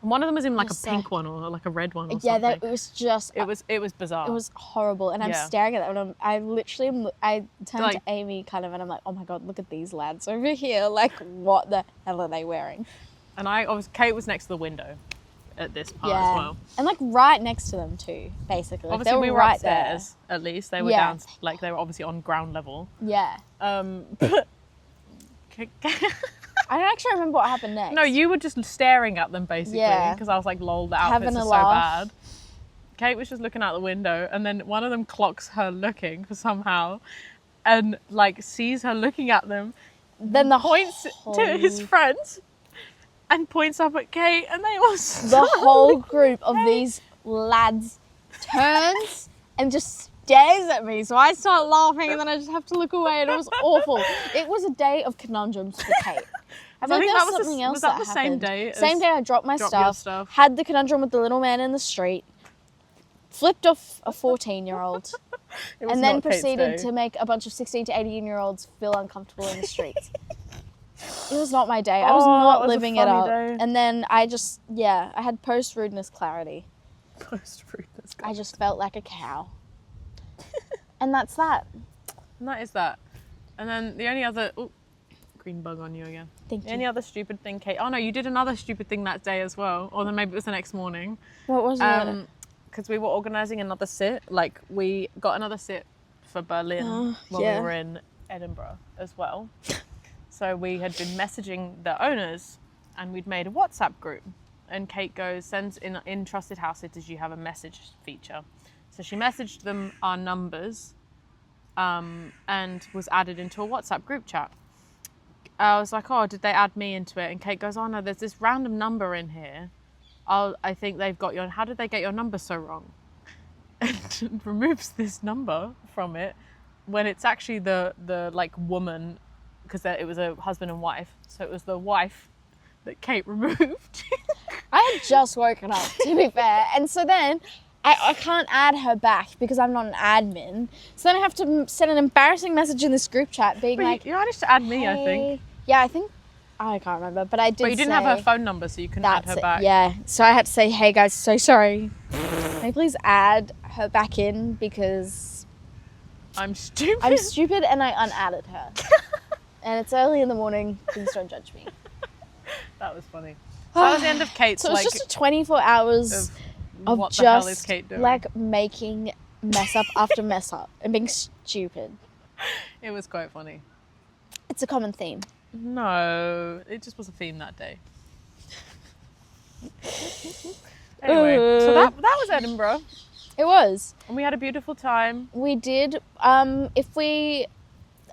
[SPEAKER 2] One of them was in like a pink one or like a red one or
[SPEAKER 1] yeah,
[SPEAKER 2] something.
[SPEAKER 1] it was just...
[SPEAKER 2] It was bizarre.
[SPEAKER 1] It was horrible. And I'm staring at that, and I turned to Amy kind of, and I'm like, oh my God, look at these lads over here. Like, what the hell are they wearing?
[SPEAKER 2] And Kate was next to the window at this part as well.
[SPEAKER 1] And like right next to them too, basically. Like,
[SPEAKER 2] obviously, we were
[SPEAKER 1] right
[SPEAKER 2] upstairs,
[SPEAKER 1] there.
[SPEAKER 2] at least. They were down, like, they were obviously on ground level.
[SPEAKER 1] Yeah.
[SPEAKER 2] But...
[SPEAKER 1] I don't actually remember what happened next.
[SPEAKER 2] No, you were just staring at them, basically, because I was like, lol, the outfits are so bad. Kate was just looking out the window, and then one of them clocks her looking for somehow, and like sees her looking at them,
[SPEAKER 1] then
[SPEAKER 2] points to his friends, and points up at Kate, and they all
[SPEAKER 1] the whole group of these lads turns and just stares at me, so I start laughing, and then I just have to look away, and it was awful. It was a day of conundrums for Kate. I think there was something else that happened.
[SPEAKER 2] Same day?
[SPEAKER 1] Same day I dropped my stuff, had the conundrum with the little man in the street, flipped off a 14-year-old, and then proceeded to make a bunch of 16 to 18-year-olds feel uncomfortable in the streets. It was not my day. I was not living it up. Day. And then I just, I had post-rudeness clarity.
[SPEAKER 2] Post-rudeness clarity.
[SPEAKER 1] I just felt like a cow. And that's that.
[SPEAKER 2] And that is that. And then the only other... Oh, green bug on you again.
[SPEAKER 1] Thank you.
[SPEAKER 2] The only other stupid thing, Kate... Oh, no, you did another stupid thing that day as well. Or then maybe it was the next morning.
[SPEAKER 1] What was it?
[SPEAKER 2] Because we were organising another sit. Like, we got another sit for Berlin when we were in Edinburgh as well. So we had been messaging the owners, and we'd made a WhatsApp group. And Kate sends in Trusted House Sitters, you have a message feature. So she messaged them our numbers and was added into a WhatsApp group chat. I was like, oh, did they add me into it? And Kate goes, oh no, there's this random number in here. I think they've got your... How did they get your number so wrong? And removes this number from it when it's actually the like woman, because it was a husband and wife. So it was the wife that Kate removed.
[SPEAKER 1] I had just woken up, to be fair. And so then... I can't add her back because I'm not an admin. So then I have to send an embarrassing message in this group chat being like...
[SPEAKER 2] You managed to add me, I think.
[SPEAKER 1] Yeah, I think... I can't remember, but I did say...
[SPEAKER 2] But you didn't have her phone number, so you couldn't add her back.
[SPEAKER 1] Yeah, so I had to say, hey guys, so sorry. Can you please add her back in because...
[SPEAKER 2] I'm stupid.
[SPEAKER 1] I'm stupid and I unadded her. And it's early in the morning, please don't judge me.
[SPEAKER 2] That was funny. So that was the end of Kate's,
[SPEAKER 1] so it's just 24 hours... of
[SPEAKER 2] what
[SPEAKER 1] just,
[SPEAKER 2] the hell is Kate doing?
[SPEAKER 1] Like, making mess up after mess up and being stupid.
[SPEAKER 2] It was quite funny.
[SPEAKER 1] It's a common theme.
[SPEAKER 2] No, it just was a theme that day. Anyway, so that was Edinburgh.
[SPEAKER 1] It was.
[SPEAKER 2] And we had a beautiful time.
[SPEAKER 1] We did. If we,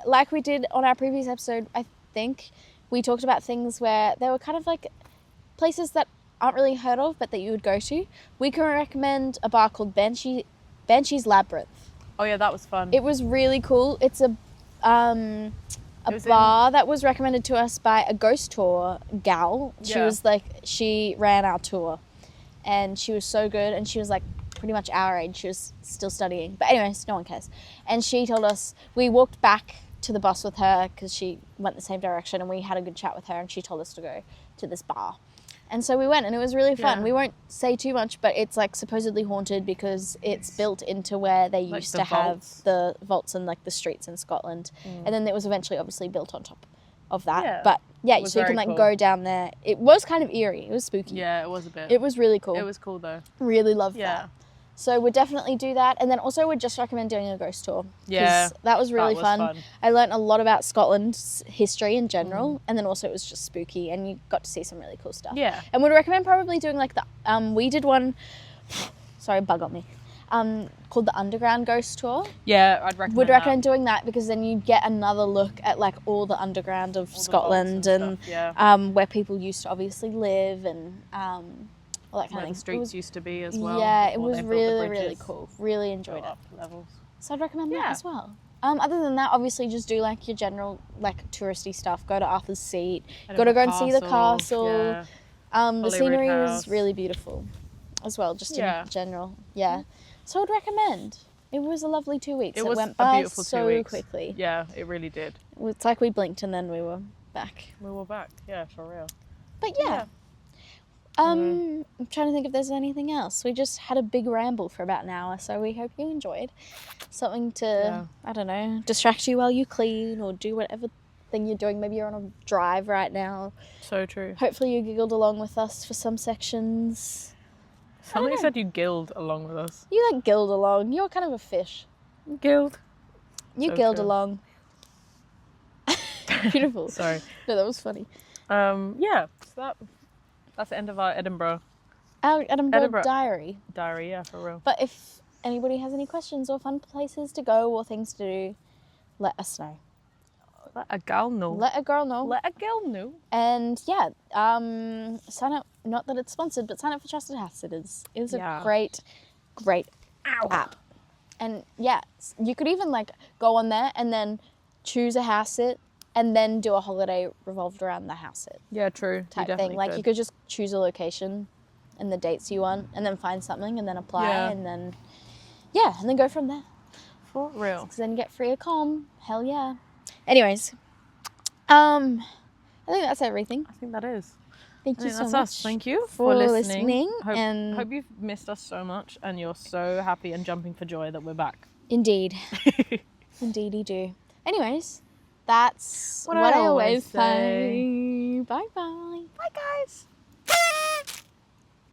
[SPEAKER 1] like we did on our previous episode, I think we talked about things where they were kind of like places that aren't really heard of, but that you would go to. We can recommend a bar called Banshee's Labyrinth.
[SPEAKER 2] Oh yeah, that was fun.
[SPEAKER 1] It was really cool. It's a bar that was recommended to us by a ghost tour gal. She ran our tour, and she was so good, and she was like pretty much our age. She was still studying, but anyways, no one cares. And she told us, we walked back to the bus with her because she went the same direction, and we had a good chat with her, and she told us to go to this bar. And so we went, and it was really fun.
[SPEAKER 2] Yeah.
[SPEAKER 1] We won't say too much, but it's like supposedly haunted because it's built into where they used to have the vaults and like the streets in Scotland. And then it was eventually obviously built on top of that.
[SPEAKER 2] Yeah.
[SPEAKER 1] But yeah, so you can like go down there. It was kind of eerie. It was spooky.
[SPEAKER 2] Yeah, it was a bit.
[SPEAKER 1] It was really cool.
[SPEAKER 2] It was cool though.
[SPEAKER 1] Really loved that. So we'd definitely do that. And then also we'd just recommend doing a ghost tour.
[SPEAKER 2] Yeah.
[SPEAKER 1] That was really fun. I learnt a lot about Scotland's history in general. And then also it was just spooky, and you got to see some really cool stuff.
[SPEAKER 2] Yeah.
[SPEAKER 1] And we'd recommend probably doing like we did one, sorry, bug on me, called the Underground Ghost Tour.
[SPEAKER 2] Yeah, I'd recommend
[SPEAKER 1] Would recommend doing that because then you get another look at like all the underground of Scotland and where people used to obviously live and all that kind of thing.
[SPEAKER 2] The streets used to be as well.
[SPEAKER 1] Yeah, it was really, really cool. Really enjoyed it.
[SPEAKER 2] Levels.
[SPEAKER 1] So I'd recommend that as well. Other than that, obviously just do like your general like touristy stuff. Go to Arthur's Seat. Got to go and see the castle.
[SPEAKER 2] Yeah.
[SPEAKER 1] The scenery was really beautiful as well, just in general. Yeah. So I'd recommend. It was a lovely 2 weeks. It went by so quickly.
[SPEAKER 2] Yeah, it really did.
[SPEAKER 1] It's like we blinked and then we were back.
[SPEAKER 2] We were back, yeah, for real.
[SPEAKER 1] But yeah. I'm trying to think if there's anything else. We just had a big ramble for about an hour, so we hope you enjoyed. Something to, I don't know, distract you while you clean or do whatever thing you're doing. Maybe you're on a drive right now.
[SPEAKER 2] So true.
[SPEAKER 1] Hopefully you giggled along with us for some sections.
[SPEAKER 2] Somebody said you gilled along with us.
[SPEAKER 1] You like gilled along. You're kind of a fish.
[SPEAKER 2] Gilled.
[SPEAKER 1] You gilled along. Beautiful.
[SPEAKER 2] Sorry.
[SPEAKER 1] No, that was funny.
[SPEAKER 2] Yeah, so that's the end of our Edinburgh.
[SPEAKER 1] Our Edinburgh diary.
[SPEAKER 2] Diary, yeah, for real.
[SPEAKER 1] But if anybody has any questions or fun places to go or things to do, let us know.
[SPEAKER 2] Let a gal know.
[SPEAKER 1] Let a girl know.
[SPEAKER 2] Let a girl know.
[SPEAKER 1] And yeah, sign up, not that it's sponsored, but sign up for Trusted House Sitters. It is a great app. And yeah, you could even like go on there and then choose a house sit and then do a holiday revolved around the house sit.
[SPEAKER 2] Yeah, true.
[SPEAKER 1] Type thing. Like you could just choose a location and the dates you want and then find something and then apply and then, and then go from there.
[SPEAKER 2] For real.
[SPEAKER 1] Because then you get free accom. Hell yeah. Anyways, I think that's everything.
[SPEAKER 2] I think that is.
[SPEAKER 1] Thank you so much.
[SPEAKER 2] That's us. Thank you for listening. Hope you've missed us so much and you're so happy and jumping for joy that we're back.
[SPEAKER 1] Indeed. Indeed you do. Anyways, that's what I always say. Bye-bye.
[SPEAKER 2] Bye, guys.